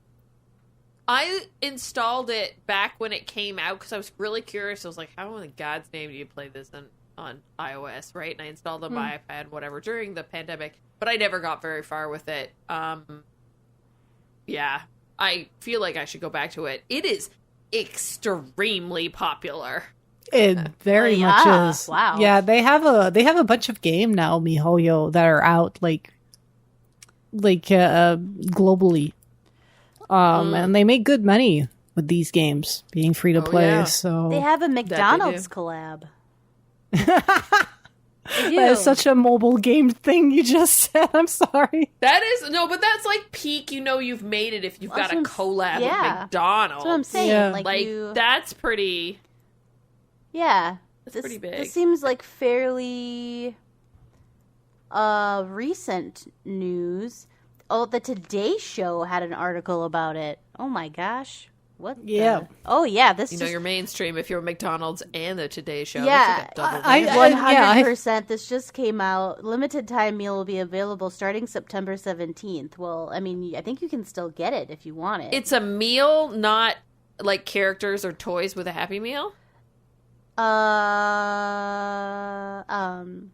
I installed it back when it came out because I was really curious. I was like, how in God's name do you play this on iOS, right? And I installed it on my iPad, whatever, during the pandemic. But I never got very far with it. Yeah, I feel like I should go back to it. It is extremely popular. It very Yeah. much is. Wow. Yeah, they have a bunch of game now, MiHoYo, that are out globally. And they make good money with these games being free to play. yeah. So They have a McDonald's do. collab. They do. that is such a mobile game thing you just said. I'm sorry. That is, no, but that's like peak, you've made it if you've got a That's what collab yeah. with McDonald's. That's what I'm saying. Yeah. Like, that's pretty... Yeah. That's pretty big. This seems like fairly recent news. Oh, the Today Show had an article about it. Oh my gosh. What? Yeah. Oh yeah, this You know, you're mainstream if you're McDonald's and the Today Show. Yeah, That's like a double I- 100%. This just came out. Limited time meal will be available starting September 17th. Well, I mean, I think you can still get it if you want it. It's a meal, not like characters or toys with a Happy Meal?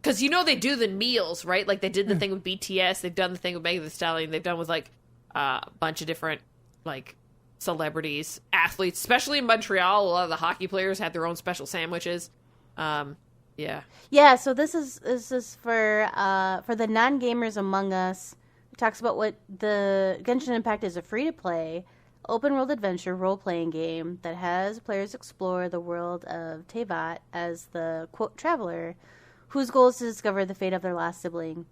Because you know they do the meals, right? Like they did the thing with BTS, they've done the thing with Megan Thee Stallion, they've done with like a bunch of different like celebrities, athletes, especially in Montreal. A lot of the hockey players have their own special sandwiches. Yeah. So this is for the non-gamers among us. It talks about what the Genshin Impact is, a free-to-play open-world adventure role-playing game that has players explore the world of Teyvat as the, quote, traveler, whose goal is to discover the fate of their last sibling.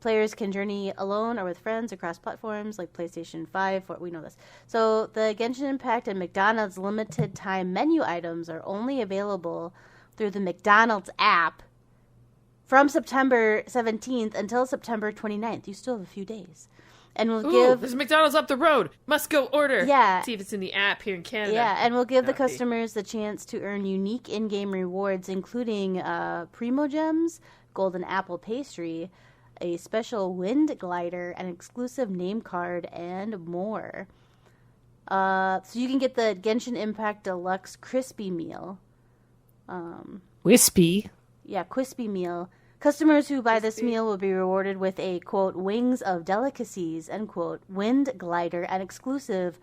Players can journey alone or with friends across platforms like PlayStation 5. We know this. So the Genshin Impact and McDonald's limited time menu items are only available through the McDonald's app from September 17th until September 29th. You still have a few days. And we'll give... There's McDonald's up the road. Must go order. Yeah. See if it's in the app here in Canada. Yeah, and we'll give the customers the chance to earn unique in-game rewards, including Primo Gems, Golden Apple Pastry, a special wind glider, an exclusive name card, and more. So you can get the Genshin Impact Deluxe Crispy Meal. Wispy. Yeah, Crispy Meal. Customers who buy this meal will be rewarded with a, quote, wings of delicacies, end quote, wind glider, and exclusive,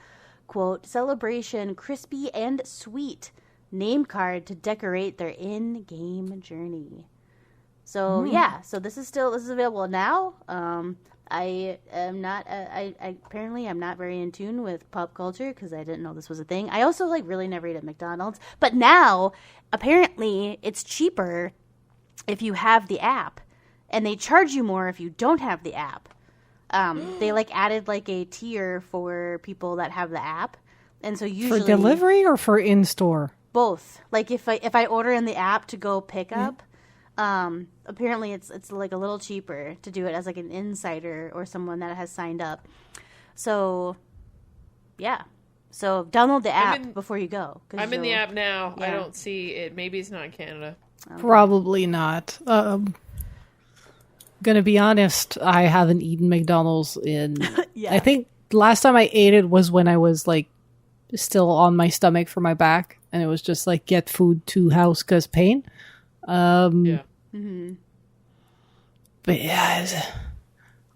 quote, celebration, crispy and sweet name card to decorate their in-game journey. So, so this is available now. I am not, apparently I'm not very in tune with pop culture because I didn't know this was a thing. I also, really never eat at McDonald's. But now, apparently, it's cheaper if you have the app, and they charge you more if you don't have the app. They added a tier for people that have the app, and so usually For delivery or for in-store? both. If I order in the app to go pick up, apparently it's a little cheaper to do it as an insider or someone that has signed up. So yeah. So download the app before you go. I'm in the app now. Yeah. I don't see it. Maybe it's not in Canada. Okay. Probably not. Gonna be honest, I haven't eaten McDonald's in... Yeah. I think last time I ate it was when I was still on my stomach for my back, and it was just get food to house cause pain. Yeah. Mm-hmm. But yeah,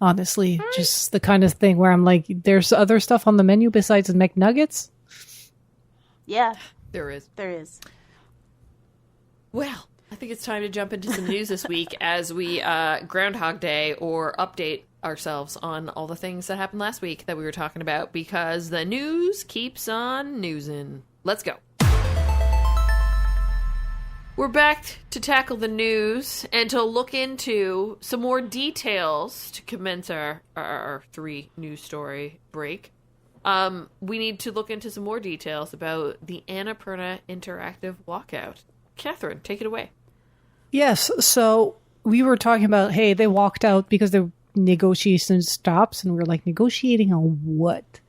honestly, just the kind of thing where I'm there's other stuff on the menu besides McNuggets. There is. There is. Well, I think it's time to jump into some news this week as we Groundhog Day or update ourselves on all the things that happened last week that we were talking about, because the news keeps on newsin'. Let's go. We're back to tackle the news and to look into some more details to commence our 3 news story break. We need to look into some more details about the Annapurna Interactive walkout. Catherine, take it away. Yes, so we were talking about, hey, they walked out because the negotiation stops, and we're negotiating on what?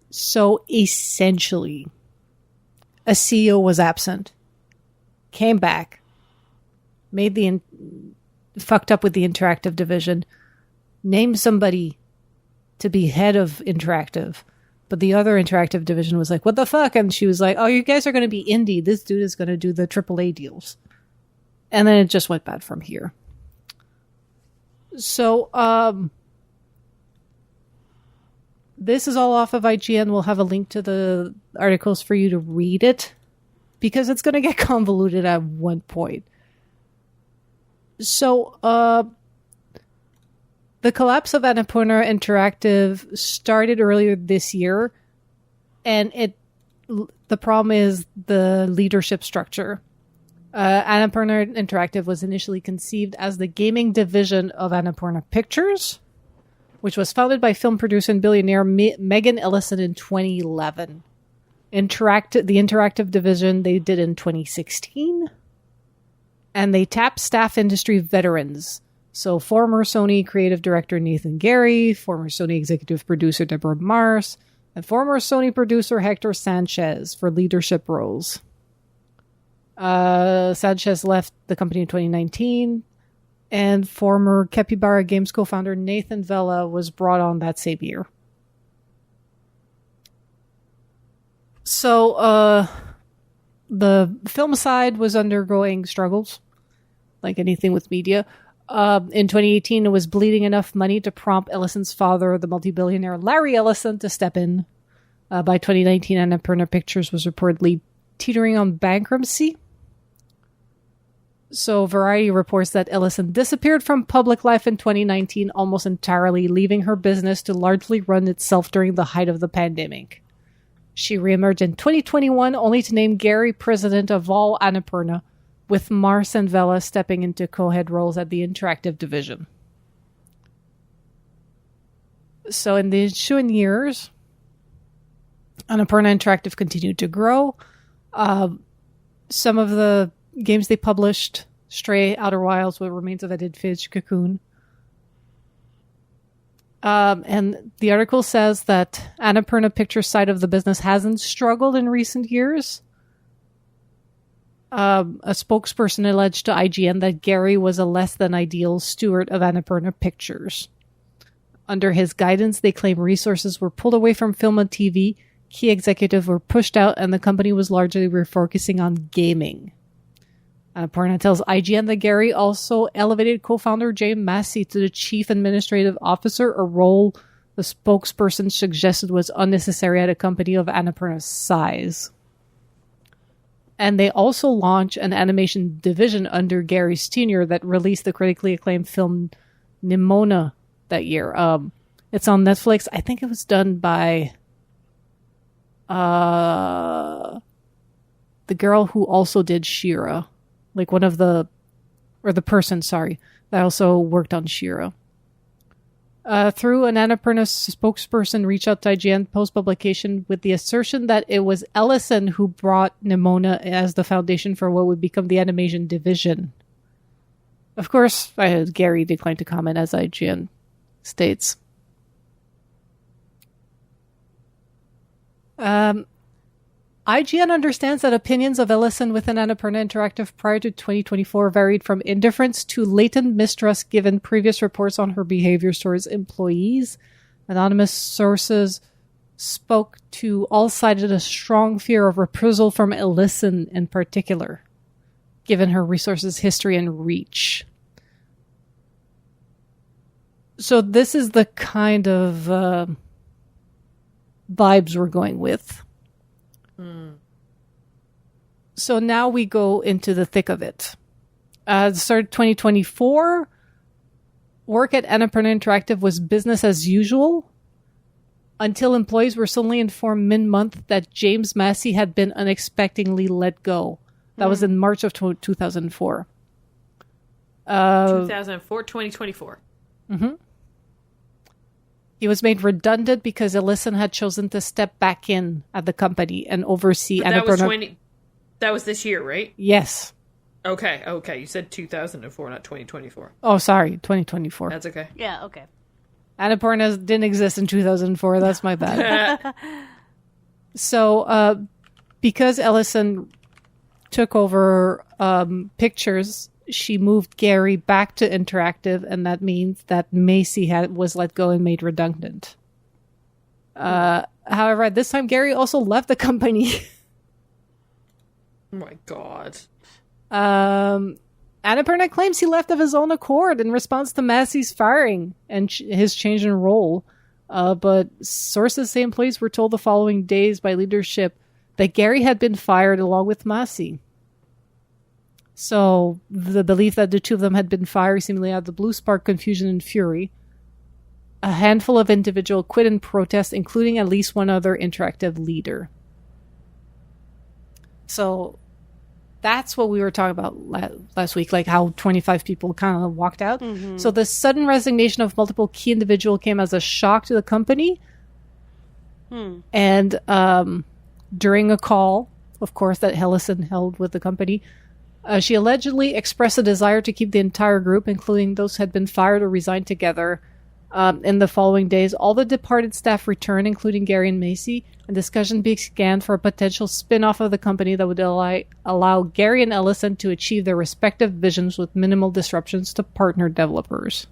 So essentially, a CEO was absent, came back, fucked up with the interactive division, named somebody to be head of interactive. But the other interactive division was what the fuck? And she was oh, you guys are going to be indie. This dude is going to do the AAA deals. And then it just went bad from here. So, this is all off of IGN. We'll have a link to the articles for you to read it, because it's going to get convoluted at one point. So, the collapse of Annapurna Interactive started earlier this year, and the problem is the leadership structure. Annapurna Interactive was initially conceived as the gaming division of Annapurna Pictures, which was founded by film producer and billionaire Megan Ellison in 2011. The interactive division they did in 2016, and they tapped staff industry veterans So former Sony creative director Nathan Gary, former Sony executive producer Deborah Mars, and former Sony producer Hector Sanchez for leadership roles. Sanchez left the company in 2019, and former Capybara Games co-founder Nathan Vela was brought on that same year. So the film side was undergoing struggles, like anything with media. In 2018, it was bleeding enough money to prompt Ellison's father, the multi-billionaire Larry Ellison, to step in. By 2019, Annapurna Pictures was reportedly teetering on bankruptcy. So Variety reports that Ellison disappeared from public life in 2019 almost entirely, leaving her business to largely run itself during the height of the pandemic. She reemerged in 2021 only to name Gary president of all Annapurna, with Mars and Vela stepping into co-head roles at the interactive division. So in the ensuing years, Annapurna Interactive continued to grow. Some of the games they published: Stray, Outer Wilds, What Remains of Edith Finch, Cocoon. And the article says that Annapurna Pictures' side of the business hasn't struggled in recent years. A spokesperson alleged to IGN that Gary was a less than ideal steward of Annapurna Pictures. Under his guidance, they claim resources were pulled away from film and TV, key executives were pushed out, and the company was largely refocusing on gaming. Annapurna tells IGN that Gary also elevated co-founder James Massey to the chief administrative officer, a role the spokesperson suggested was unnecessary at a company of Annapurna's size. And they also launched an animation division under Gary's tenure that released the critically acclaimed film Nimona that year. It's on Netflix. I think it was done by the girl who also did She-Ra. Like the person that also worked on She-Ra. Through an Annapurna spokesperson reached out to IGN post-publication with the assertion that it was Ellison who brought Nimona as the foundation for what would become the animation division. Of course, Gary declined to comment, as IGN states. IGN understands that opinions of Ellison within Annapurna Interactive prior to 2024 varied from indifference to latent mistrust given previous reports on her behaviors towards employees. Anonymous sources spoke to all cited a strong fear of reprisal from Ellison in particular, given her resources, history, and reach. So this is the kind of vibes we're going with. So now we go into the thick of it. Started 2024. Work at Annapurna Interactive was business as usual until employees were suddenly informed mid-month that James Massey had been unexpectedly let go. That was in March of 2004. 2024. Mm-hmm. He was made redundant because Ellison had chosen to step back in at the company and oversee Annapurna. That was this year, right? Yes. Okay. You said 2004, not 2024. Oh, sorry, 2024. That's okay. Yeah, okay. Annapurna didn't exist in 2004. That's my bad. So, because Ellison took over Pictures, she moved Gary back to Interactive, and that means that Macy was let go and made redundant. However, at this time, Gary also left the company. Oh my god. Annapurna claims he left of his own accord in response to Massey's firing and his change in role. But sources say employees were told the following days by leadership that Gary had been fired along with Massey. So the belief that the two of them had been fired seemingly out of the blue sparked confusion and fury. A handful of individuals quit in protest, including at least one other interactive leader. So that's what we were talking about last week, like how 25 people kind of walked out. Mm-hmm. So the sudden resignation of multiple key individuals came as a shock to the company. And during a call, of course, that Ellison held with the company, She allegedly expressed a desire to keep the entire group, including those who had been fired or resigned together. In the following days, all the departed staff returned, including Gary and Macy, and discussion began for a potential spin-off of the company that would allow Gary and Ellison to achieve their respective visions with minimal disruptions to partner developers.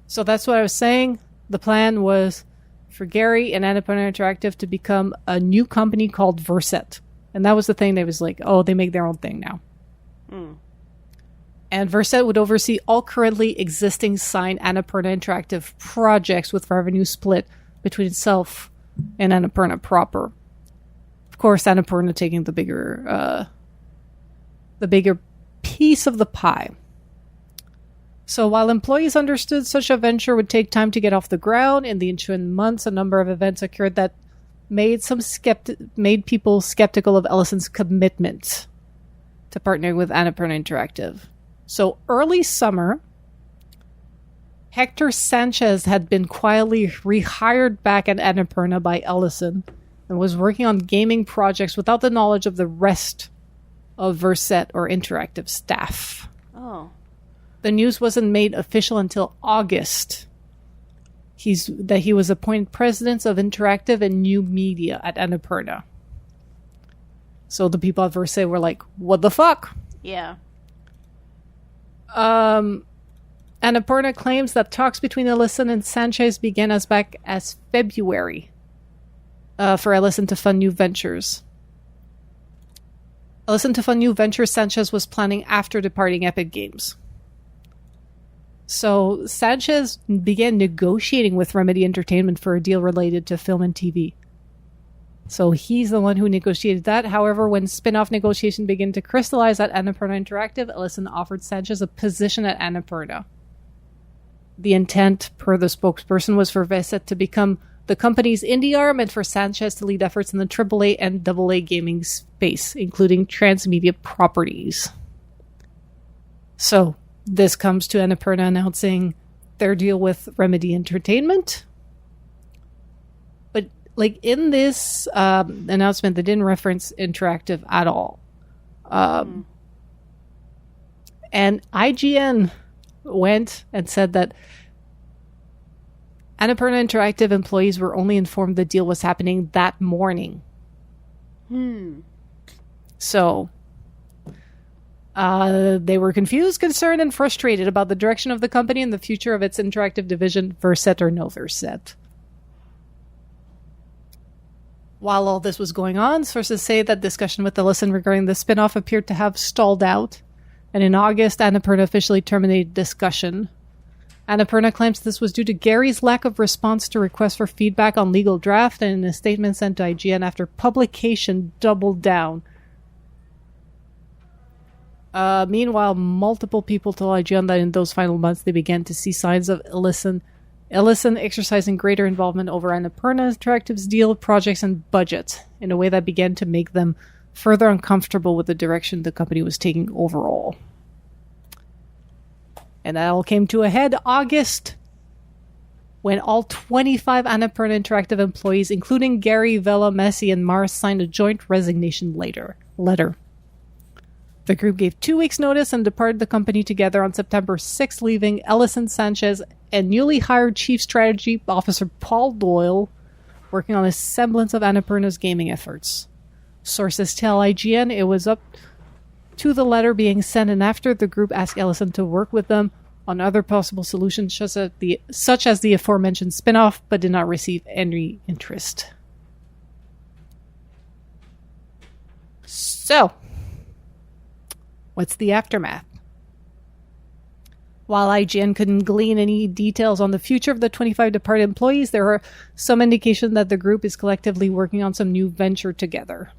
So that's what I was saying. The plan was for Gary and Annapurna Interactive to become a new company called Verset. And that was the thing. They was like, oh, they make their own thing now. And Verset would oversee all currently existing signed Annapurna Interactive projects with revenue split between itself and Annapurna proper. Of course, Annapurna taking the bigger piece of the pie. So while employees understood such a venture would take time to get off the ground, in the ensuing months, a number of events occurred that made people skeptical of Ellison's commitment to partnering with Annapurna Interactive. So early summer, Hector Sanchez had been quietly rehired back at Annapurna by Ellison and was working on gaming projects without the knowledge of the rest of Verset or Interactive staff. Oh. The news wasn't made official until August. That he was appointed president of Interactive and New Media at Annapurna. So the people at Verset were like, what the fuck? Yeah. Annapurna claims that talks between Ellison and Sanchez began as back as February for Ellison to fund new ventures. Sanchez was planning after departing Epic Games. So Sanchez began negotiating with Remedy Entertainment for a deal related to film and TV. So he's the one who negotiated that. However, when spin-off negotiation began to crystallize at Annapurna Interactive, Ellison offered Sanchez a position at Annapurna. The intent, per the spokesperson, was for Verset to become the company's indie arm and for Sanchez to lead efforts in the AAA and AA gaming space, including transmedia properties. So this comes to Annapurna announcing their deal with Remedy Entertainment. But like in this announcement, they didn't reference Interactive at all. And IGN went and said that Annapurna Interactive employees were only informed the deal was happening that morning. So they were confused, concerned, and frustrated about the direction of the company and the future of its interactive division, Verset or no Verset. While all this was going on, sources say that discussion with Ellison regarding the spin-off appeared to have stalled out, and in August, Annapurna officially terminated discussion. Annapurna claims this was due to Gary's lack of response to requests for feedback on legal draft, and in a statement sent to IGN after publication, doubled down. Meanwhile, multiple people told IGN that in those final months they began to see signs of Ellison exercising greater involvement over Annapurna Interactive's deal, projects, and budget in a way that began to make them further uncomfortable with the direction the company was taking overall. And that all came to a head August, when all 25 Annapurna Interactive employees, including Gary, Vela, Messi, and Mars, signed a joint resignation letter. The group gave 2 weeks' notice and departed the company together on September 6th, leaving Ellison Sanchez and newly hired Chief Strategy Officer Paul Doyle working on a semblance of Annapurna's gaming efforts. Sources tell IGN it was up to the letter being sent, and after the group asked Ellison to work with them on other possible solutions such as the aforementioned spin-off, but did not receive any interest. So, what's the aftermath? While IGN couldn't glean any details on the future of the 25 departed employees, there are some indication that the group is collectively working on some new venture together.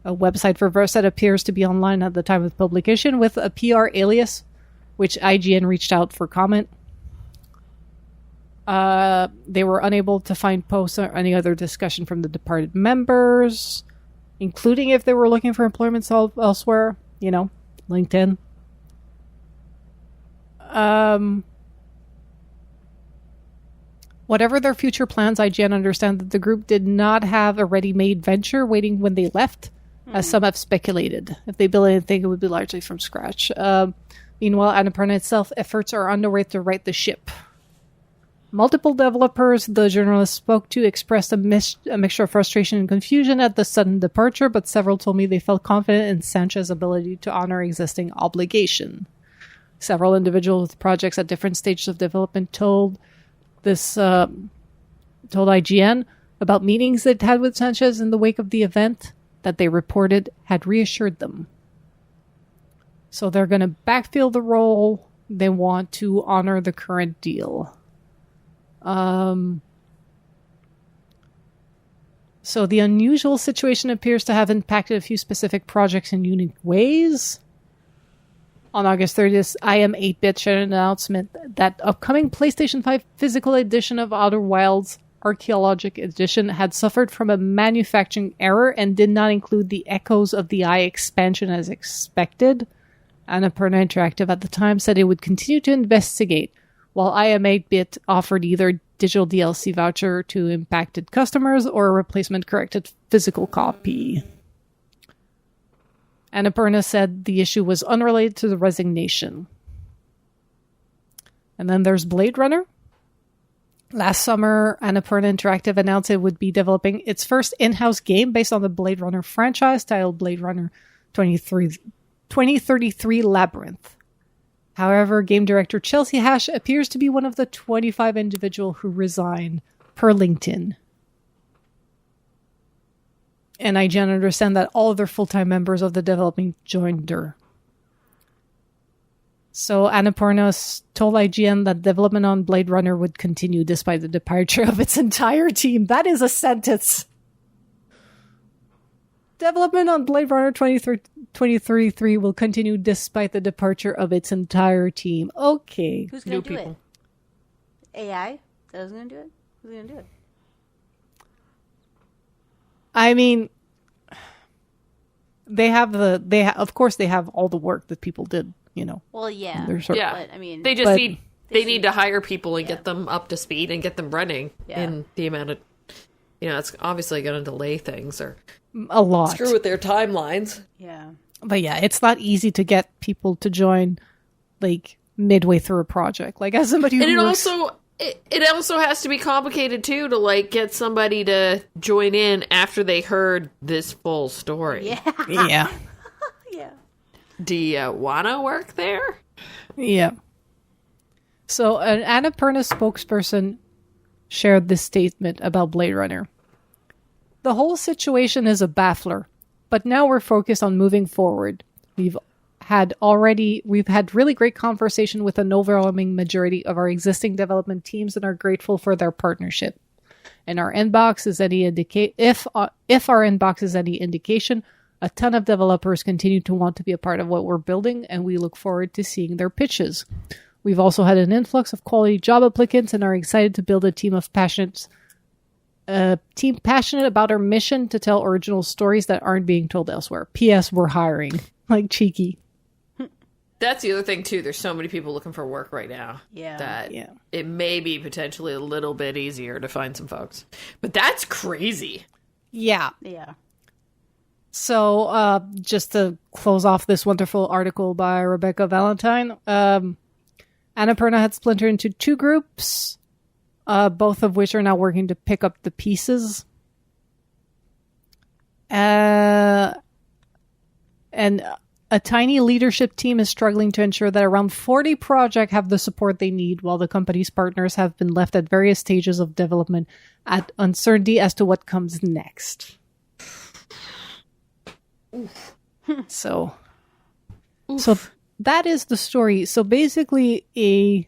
A website for Verset appears to be online at the time of publication with a PR alias, which IGN reached out for comment. They were unable to find posts or any other discussion from the departed members, including if they were looking for employment elsewhere, LinkedIn. Whatever their future plans, IGN understand that the group did not have a ready-made venture waiting when they left, as some have speculated. If they build anything, it would be largely from scratch. Meanwhile, Annapurna itself, efforts are underway to right the ship. Multiple developers the journalist spoke to expressed a mixture of frustration and confusion at the sudden departure, but several told me they felt confident in Sanchez's ability to honor existing obligation. Several individuals with projects at different stages of development told IGN about meetings they'd had with Sanchez in the wake of the event that they reported had reassured them. So they're going to backfill the role. They want to honor the current deal. So the unusual situation appears to have impacted a few specific projects in unique ways. On August 30th, IM8-Bit shared an announcement that upcoming PlayStation 5 physical edition of Outer Wilds Archaeologic Edition had suffered from a manufacturing error and did not include the Echoes of the Eye expansion as expected. Annapurna Interactive at the time said it would continue to investigate, while IM8-Bit offered either digital DLC voucher to impacted customers or a replacement corrected physical copy. Annapurna said the issue was unrelated to the resignation. And then there's Blade Runner. Last summer, Annapurna Interactive announced it would be developing its first in-house game based on the Blade Runner franchise titled Blade Runner 2033 Labyrinth. However, game director Chelsea Hash appears to be one of the 25 individuals who resigned, per LinkedIn. And I can understand that all other full-time members of the development joined her. So Annapurna told IGN that development on Blade Runner would continue despite the departure of its entire team. That is a sentence. Development on Blade Runner 2033 will continue despite the departure of its entire team. Okay. Who's going to do it? AI? That was going to do it? Who's going to do it? I mean, of course they have all the work that people did, you know. Well, yeah. But, I mean, they need to hire people and get them up to speed and get them running in the amount of, it's obviously going to delay things or a lot. Screw with their timelines. Yeah. But yeah, it's not easy to get people to join like midway through a project. Like as somebody who it also has to be complicated too to like get somebody to join in after they heard this full story. Yeah. Yeah. Yeah. Do you want to work there? Yeah. So an Annapurna spokesperson shared this statement about Blade Runner. The whole situation is a baffler, but now we're focused on moving forward. We've had really great conversation with an overwhelming majority of our existing development teams and are grateful for their partnership. And our inbox is if our inbox is any indication, a ton of developers continue to want to be a part of what we're building, and we look forward to seeing their pitches. We've also had an influx of quality job applicants and are excited to build a team passionate about our mission to tell original stories that aren't being told elsewhere. P.S. We're hiring. Like cheeky. That's the other thing too. There's so many people looking for work right now. Yeah. That it may be potentially a little bit easier to find some folks. But that's crazy. Yeah. Yeah. So just to close off this wonderful article by Rebecca Valentine, Annapurna had splintered into two groups, both of which are now working to pick up the pieces. And a tiny leadership team is struggling to ensure that around 40 projects have the support they need, while the company's partners have been left at various stages of development at uncertainty as to what comes next. So that is the story. So basically the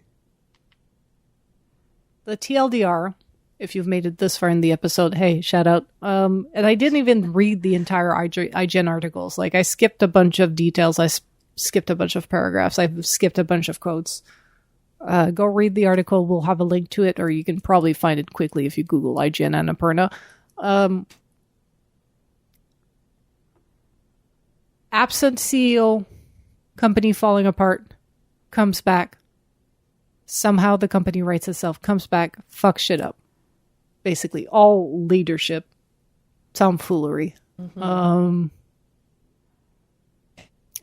TLDR, if you've made it this far in the episode, hey, shout out. And I didn't even read the entire IGN articles. Like I skipped a bunch of details. I skipped a bunch of paragraphs. I've skipped a bunch of quotes. Go read the article. We'll have a link to it, or you can probably find it quickly if you Google IGN Annapurna. Absent CEO, company falling apart, comes back. Somehow the company rights itself, comes back, fucks shit up. Basically, all leadership tomfoolery. Mm-hmm.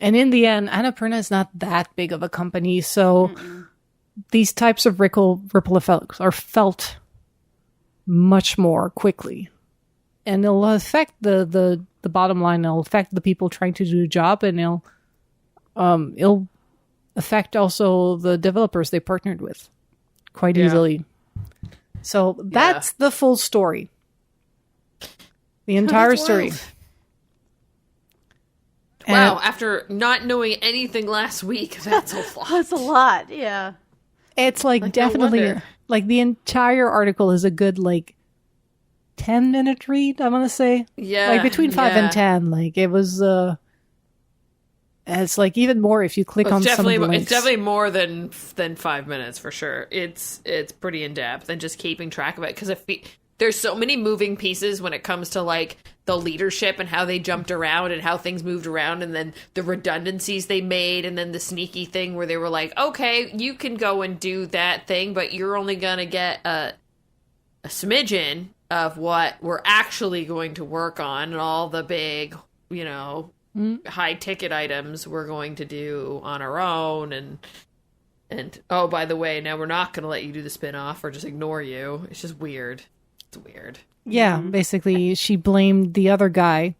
And in the end, Annapurna is not that big of a company, so these types of ripple effects are felt much more quickly. And it'll affect the bottom line, it'll affect the people trying to do the job, and it'll affect also the developers they partnered with quite easily. So that's the full story. The entire story. Wow, after not knowing anything last week, that's a lot. That's a lot, yeah. It's like definitely, like the entire article is a good 10-minute read, I'm going to say. Yeah. Like between 5 and 10. Like it was, it's like even more if you click on some of the links. It's definitely more than 5 minutes for sure. It's pretty in depth and just keeping track of it because there's so many moving pieces when it comes to like the leadership and how they jumped around and how things moved around and then the redundancies they made and then the sneaky thing where they were like, okay, you can go and do that thing, but you're only going to get a smidgen of what we're actually going to work on and all the big, high ticket items we're going to do on our own and oh, by the way, now we're not going to let you do the spin-off or just ignore you. It's just weird. It's weird. Yeah, basically she blamed the other guy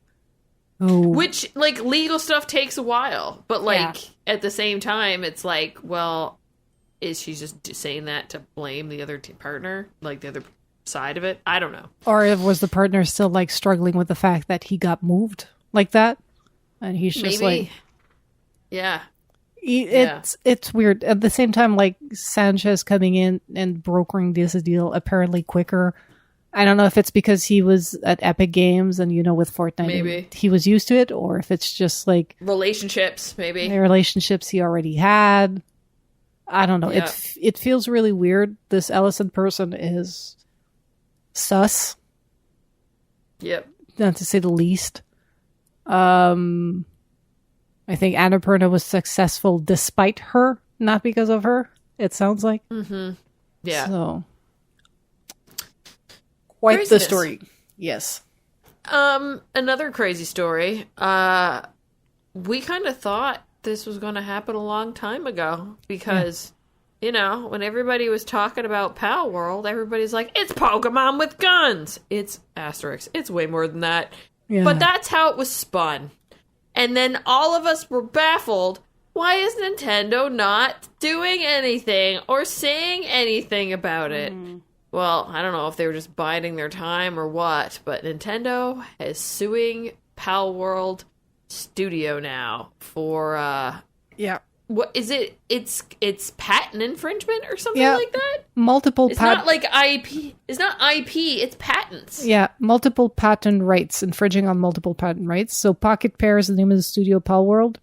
which legal stuff takes a while, but at the same time it's like, well, is she just saying that to blame the other partner, like the other side of it? I don't know. Or was the partner still struggling with the fact that he got moved like that? And he's just it's weird. At the same time, Sanchez coming in and brokering this deal apparently quicker. I don't know if it's because he was at Epic Games and, with Fortnite, he was used to it, or if it's just relationships, maybe. The relationships he already had. I don't know. Yeah. It feels really weird. This Ellison person is sus. Yep. Not to say the least. I think Annapurna was successful despite her, not because of her, it sounds like. Mm-hmm. Yeah. So, quite Craziness. The story. Yes. Another crazy story. We kind of thought this was going to happen a long time ago because, when everybody was talking about Palworld, everybody's like, it's Pokemon with guns. It's Asterix. It's way more than that. Yeah. But that's how it was spun. And then all of us were baffled. Why is Nintendo not doing anything or saying anything about it? Well, I don't know if they were just biding their time or what, but Nintendo is suing Palworld Studio now for what is it? It's patent infringement or something like that? Multiple It's not like IP. It's not IP, it's patents. Yeah, multiple patent rights, infringing on multiple patent rights. So Pocketpair is the name of the studio, Palworld.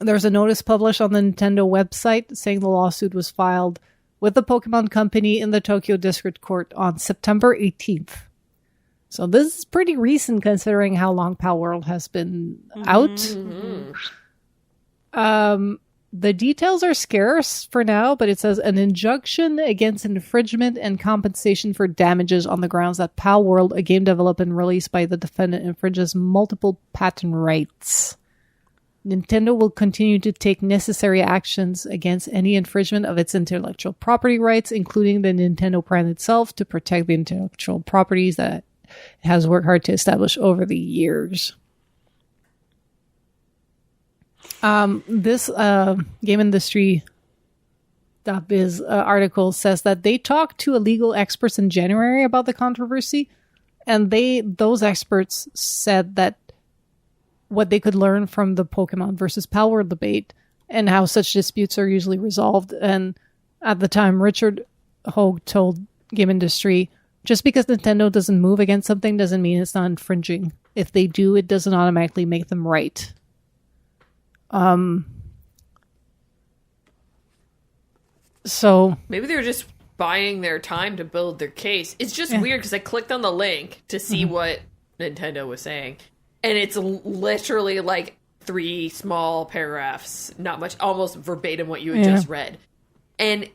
There's a notice published on the Nintendo website saying the lawsuit was filed with the Pokemon Company in the Tokyo District Court on September 18th. So this is pretty recent considering how long Palworld has been out. Mm-hmm. The details are scarce for now, but it says an injunction against infringement and compensation for damages on the grounds that Palworld, a game developed and released by the defendant, infringes multiple patent rights. Nintendo will continue to take necessary actions against any infringement of its intellectual property rights, including the Nintendo brand itself, to protect the intellectual properties that it has worked hard to establish over the years. This Game Industry .biz article says that they talked to legal experts in January about the controversy, and those experts said that what they could learn from the Pokemon versus Palworld debate and how such disputes are usually resolved. And at the time, Richard Hogue told Game Industry, just because Nintendo doesn't move against something doesn't mean it's not infringing. If they do, it doesn't automatically make them right. So maybe they were just buying their time to build their case. It's just weird because I clicked on the link to see what Nintendo was saying, and it's literally like 3 small paragraphs, not much, almost verbatim what you had just read. And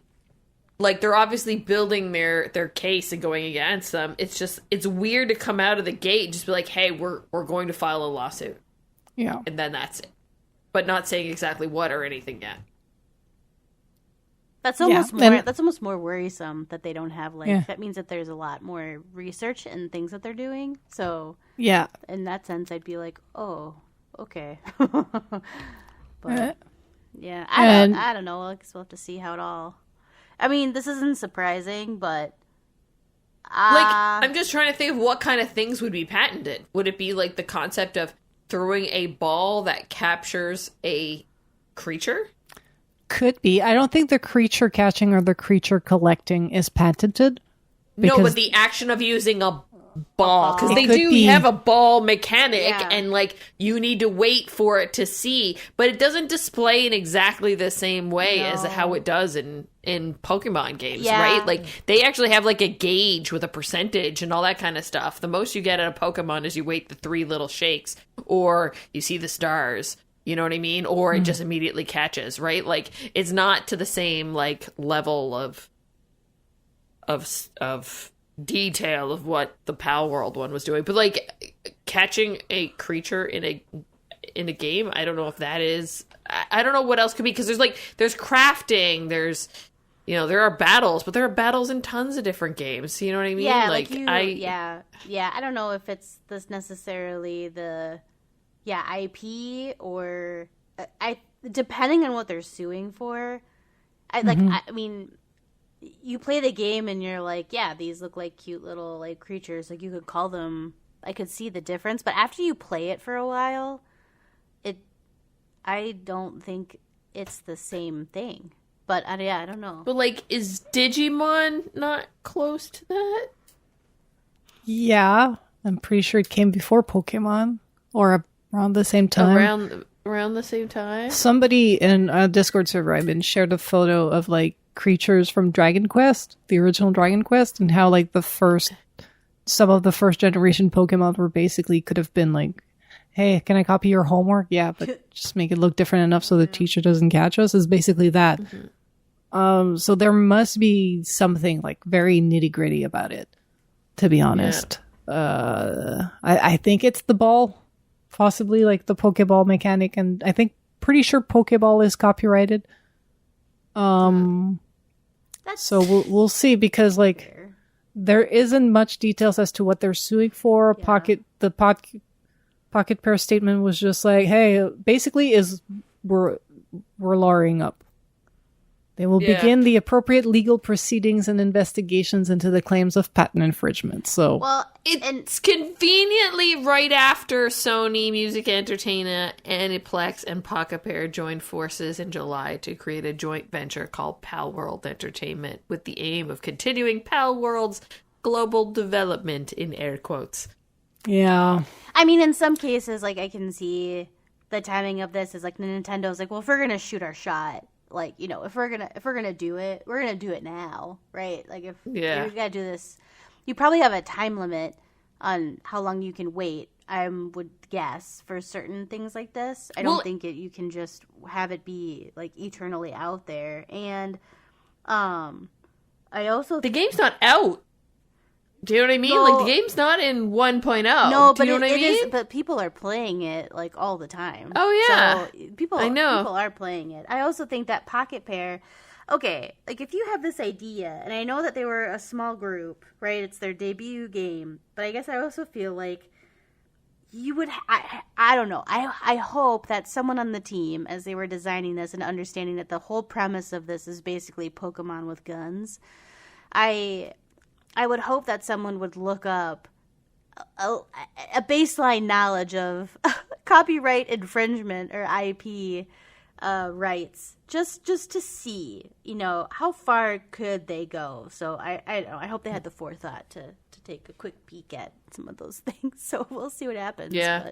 like they're obviously building their case and going against them. It's weird to come out of the gate and just be like, hey, we're going to file a lawsuit. Yeah. And then that's it. but not saying exactly what or anything yet. That's almost more worrisome that they don't have that means that there's a lot more research and things that they're doing. So yeah, in that sense, I'd be like, oh, okay. But yeah, I don't know. I guess we'll have to see how it all. I mean, this isn't surprising, but I'm just trying to think of what kind of things would be patented. Would it be like the concept of throwing a ball that captures a creature? Could be. I don't think the creature catching or the creature collecting is patented. No, but the action of using a ball, because they do have a ball mechanic, and like you need to wait for it to see, but it doesn't display in exactly the same way as how it does in Pokemon games, right? Like they actually have like a gauge with a percentage and all that kind of stuff. The most you get out of Pokemon is you wait the 3 little shakes, or you see the stars. You know what I mean? Or it just immediately catches, right? Like it's not to the same like level of detail of what the Palworld one was doing. But like catching a creature in a game, I don't know if that is. I don't know what else could be, because there's crafting, there's there are battles, but there are battles in tons of different games. You know what I mean? Yeah, I don't know if it's this necessarily the. Yeah, IP or depending on what they're suing for. I mean, you play the game and you're like, yeah, these look like cute little like creatures. Like you could call them. I could see the difference, but after you play it for a while, I don't think it's the same thing. But I don't know. But like, is Digimon not close to that? Yeah, I'm pretty sure it came before Pokemon or around the same time. Around the same time? Somebody in a Discord server I've been shared a photo of like creatures from Dragon Quest, the original Dragon Quest, and how like some of the first generation Pokemon were basically could have been like, hey, can I copy your homework? Yeah, but just make it look different enough so the teacher doesn't catch us. Is basically that. Mm-hmm. So there must be something like very nitty gritty about it, to be honest. Yeah. I think it's the ball. Possibly like the Pokeball mechanic, and I think pretty sure Pokeball is copyrighted. So we'll see, because like there isn't much details as to what they're suing for. Yeah. The Pocketpair statement was just like, hey, basically we're lawyering up. They will begin the appropriate legal proceedings and investigations into the claims of patent infringement. So, well, it's conveniently right after Sony Music Entertainment, Aniplex, and Pocketpair joined forces in July to create a joint venture called Palworld Entertainment, with the aim of continuing Palworld's global development, in air quotes. Yeah. I mean, in some cases, like I can see the timing of this is like Nintendo's like, well, if we're gonna shoot our shot. Like, if we're gonna do it, we're gonna do it now, right? Like if we gotta do this, you probably have a time limit on how long you can wait. I would guess for certain things like this. I don't think you can just have it be like eternally out there. And I also the game's not out. Do you know what I mean? No, like the game's not in 1.0. No, but do you know what I mean? Is, but people are playing it like all the time. Oh yeah, so people are playing it. I also think that Pocketpair. Okay, like if you have this idea, and I know that they were a small group, right? It's their debut game, but I guess I also feel like you would. I don't know. I hope that someone on the team, as they were designing this and understanding that the whole premise of this is basically Pokemon with guns, I would hope that someone would look up a baseline knowledge of copyright infringement or IP rights, just to see, how far could they go. So I hope they had the forethought to take a quick peek at some of those things. So we'll see what happens. Yeah.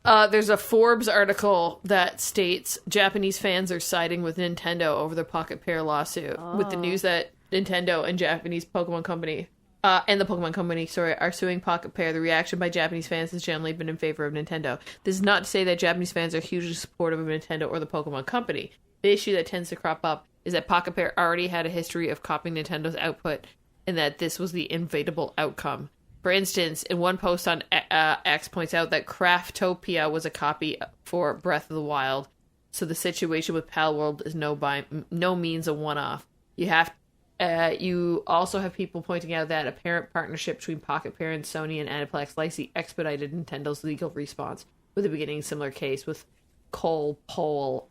But. There's a Forbes article that states Japanese fans are siding with Nintendo over the Pocketpair lawsuit, with the news that Nintendo and Japanese Pokemon Company, and the Pokemon Company, are suing Pocketpair. The reaction by Japanese fans has generally been in favor of Nintendo. This is not to say that Japanese fans are hugely supportive of Nintendo or the Pokemon Company. The issue that tends to crop up is that Pocketpair already had a history of copying Nintendo's output, and that this was the inevitable outcome. For instance, in one post on X points out that Craftopia was a copy for Breath of the Wild, so the situation with Palworld is by no means a one-off. You also have people pointing out that apparent partnership between Pocketpair and Sony and Aniplex likely expedited Nintendo's legal response, with a beginning similar case with Kololpol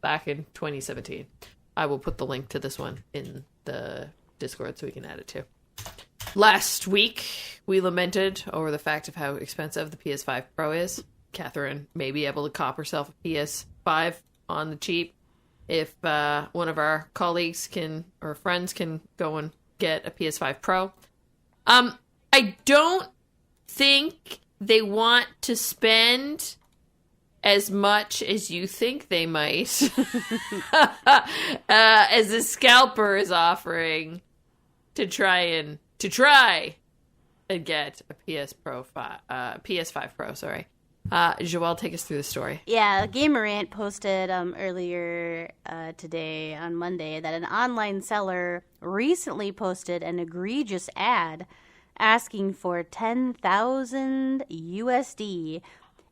back in 2017. I will put the link to this one in the Discord so we can add it too. Last week, we lamented over the fact of how expensive the PS5 Pro is. Catherine may be able to cop herself a PS5 on the cheap if one of our colleagues or friends can go and get a PS5 Pro. I don't think they want to spend as much as you think they might as the Scalper is offering to try and get a PS5 Pro, sorry. Joelle, take us through the story. Yeah, Gamerant posted earlier today on Monday that an online seller recently posted an egregious ad asking for 10,000 USD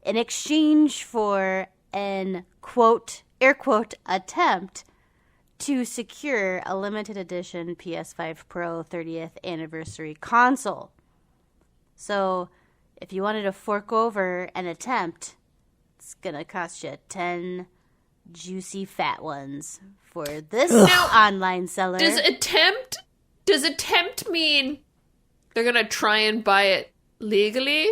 in exchange for an quote, air quote, attempt to secure a limited edition PS5 Pro 30th anniversary console. So if you wanted to fork over an attempt, it's going to cost you 10 juicy fat ones for this online seller. Does attempt mean they're going to try and buy it legally?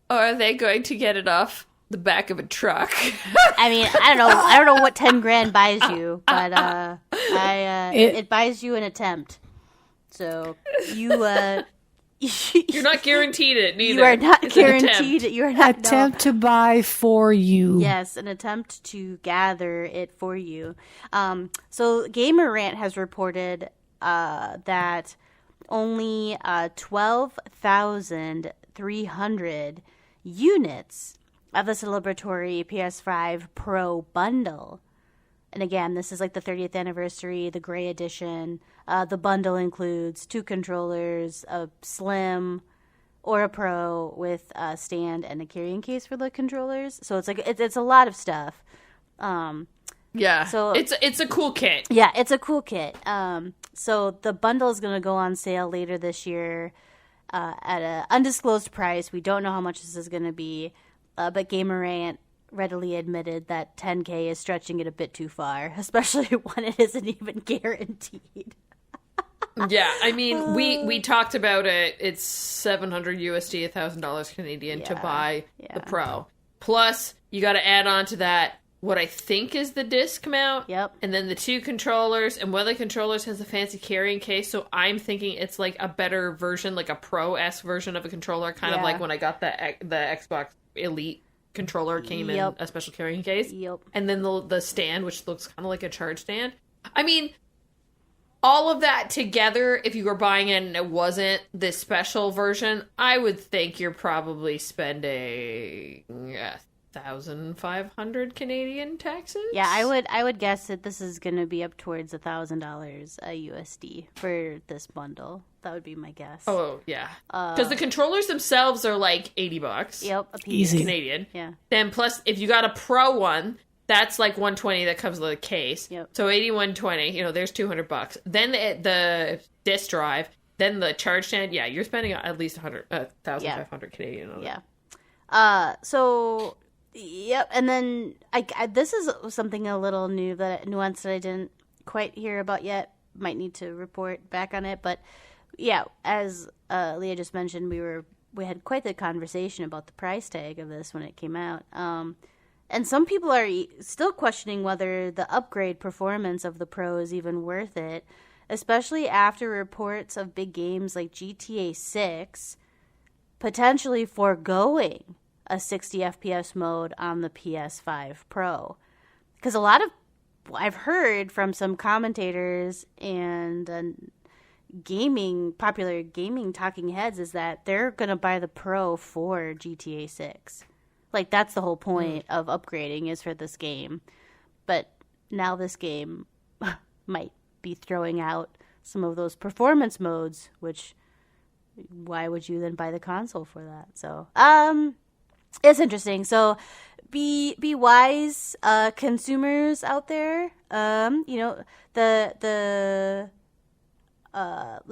Or are they going to get it off the back of a truck? I mean, I don't know what 10 grand buys you, but it buys you an attempt. So you're not guaranteed it neither. You are not guaranteed it. You are not attempt to buy for you. Yes, an attempt to gather it for you. So Gamerant has reported that only 12,300 units of the celebratory PS5 Pro bundle. And again, this is like the 30th anniversary, the gray edition. The bundle includes 2 controllers, a Slim or a Pro with a stand and a carrying case for the controllers. So it's like it's a lot of stuff. Yeah. So it's a cool kit. Yeah, it's a cool kit. So the bundle is going to go on sale later this year at an undisclosed price. We don't know how much this is going to be, but Gamerant readily admitted that 10K is stretching it a bit too far, especially when it isn't even guaranteed. Yeah, I mean, we talked about it. It's $700 USD, $1,000 Canadian to buy the Pro. Plus, you got to add on to that what I think is the disc mount. Yep. And then the 2 controllers, and one of the controllers has a fancy carrying case, so I'm thinking it's like a better version, like a Pro-esque version of a controller, kind of like when I got the Xbox Elite controller came in a special carrying case. Yep. And then the stand, which looks kind of like a charge stand. I mean, all of that together, if you were buying it and it wasn't this special version, I would think you're probably spending 1,500 Canadian taxes. Yeah, I would guess that this is going to be up towards $1,000 USD for this bundle. That would be my guess. Oh yeah, because the controllers themselves are like $80. Yep, a piece. Easy. Canadian. Yeah. Then plus, if you got a Pro one, that's like $120. That comes with a case. Yep. So $80, there's $200. Then the disc drive, then the charge stand. Yeah, you're spending at least 1,500 Canadian on it. Yeah. So. Yep, and then I this is something a little nuanced that I didn't quite hear about yet. Might need to report back on it, but yeah, as Leah just mentioned, we had quite the conversation about the price tag of this when it came out. And some people are still questioning whether the upgrade performance of the Pro is even worth it, especially after reports of big games like GTA 6 potentially foregoing a 60 FPS mode on the PS5 Pro. Because I've heard from some commentators and popular gaming talking heads is that they're going to buy the Pro for GTA 6. Like, that's the whole point of upgrading is for this game. But now this game might be throwing out some of those performance modes, which why would you then buy the console for that? So, it's interesting. So be wise, consumers out there. Let's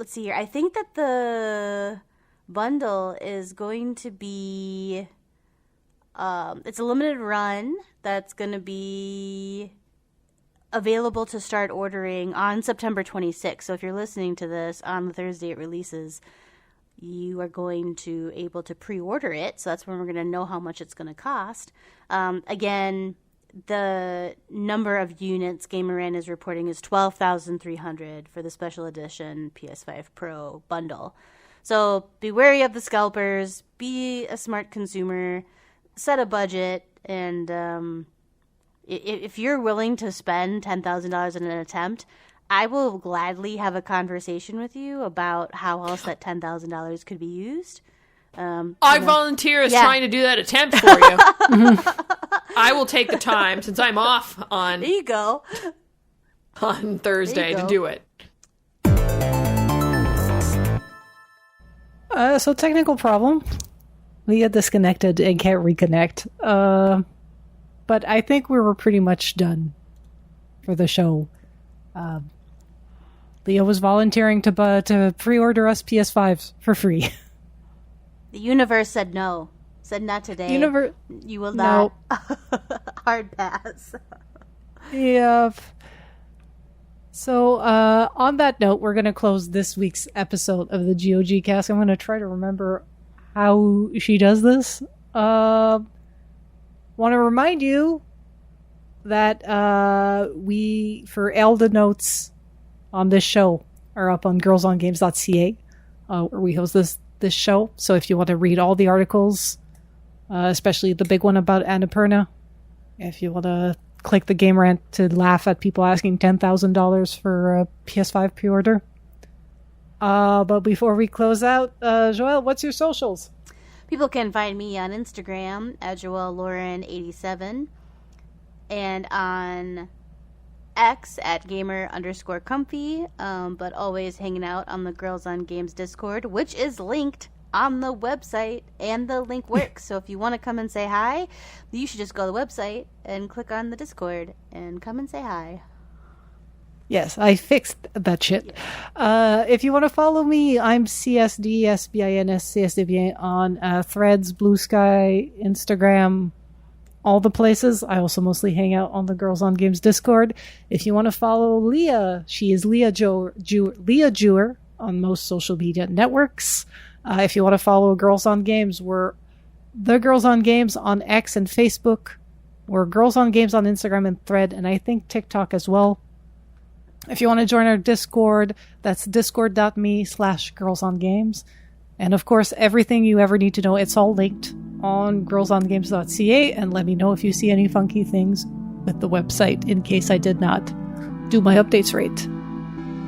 see here. I think that the bundle is going to be, it's a limited run that's going to be available to start ordering on September 26th. So if you're listening to this on the Thursday it releases, you are going to able to pre-order it. So that's when we're going to know how much it's going to cost. Again, the number of units Gamerin is reporting is 12,300 for the special edition PS5 Pro bundle. So be wary of the scalpers, be a smart consumer, set a budget, and if you're willing to spend $10,000 in an attempt, I will gladly have a conversation with you about how else that $10,000 could be used. I volunteer as trying to do that attempt for you. I will take the time, since I'm off on there you go. on Thursday to do it. So technical problem. Leah disconnected and can't reconnect. But I think we were pretty much done for the show. Leah was volunteering to pre-order us PS5s for free. The universe said no. Said not today. You will no. not. Hard pass. Yep. So, on that note, we're going to close this week's episode of the GoGCast. I'm going to try to remember how she does this. Want to remind you that for Elda notes on this show are up on girlsongames.ca, where we host this show. So if you want to read all the articles, especially the big one about Annapurna, if you want to click the Game Rant to laugh at people asking $10,000 for a PS5 pre-order. But before we close out, Joelle, what's your socials? People can find me on Instagram at JoelleLauren87 and on X at gamer_comfy, but always hanging out on the Girls on Games Discord, which is linked on the website, and the link works. So if you want to come and say hi, you should just go to the website and click on the Discord and come and say hi. Yes, I fixed that shit. Yeah. If you want to follow me, I'm CSDSBINS on Threads, Blue Sky, Instagram, all the places. I also mostly hang out on the Girls on Games Discord. If you want to follow Leah, she is Leah Jewer on most social media networks. If you want to follow Girls on Games, we're the Girls on Games on X and Facebook. We're Girls on Games on Instagram and Thread, and I think TikTok as well. If you want to join our Discord, that's discord.me/girlsongames. And of course, everything you ever need to know, it's all linked on girlsongames.ca, and let me know if you see any funky things with the website in case I did not do my updates right.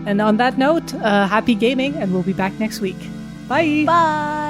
And on that note, happy gaming, and we'll be back next week. Bye! Bye!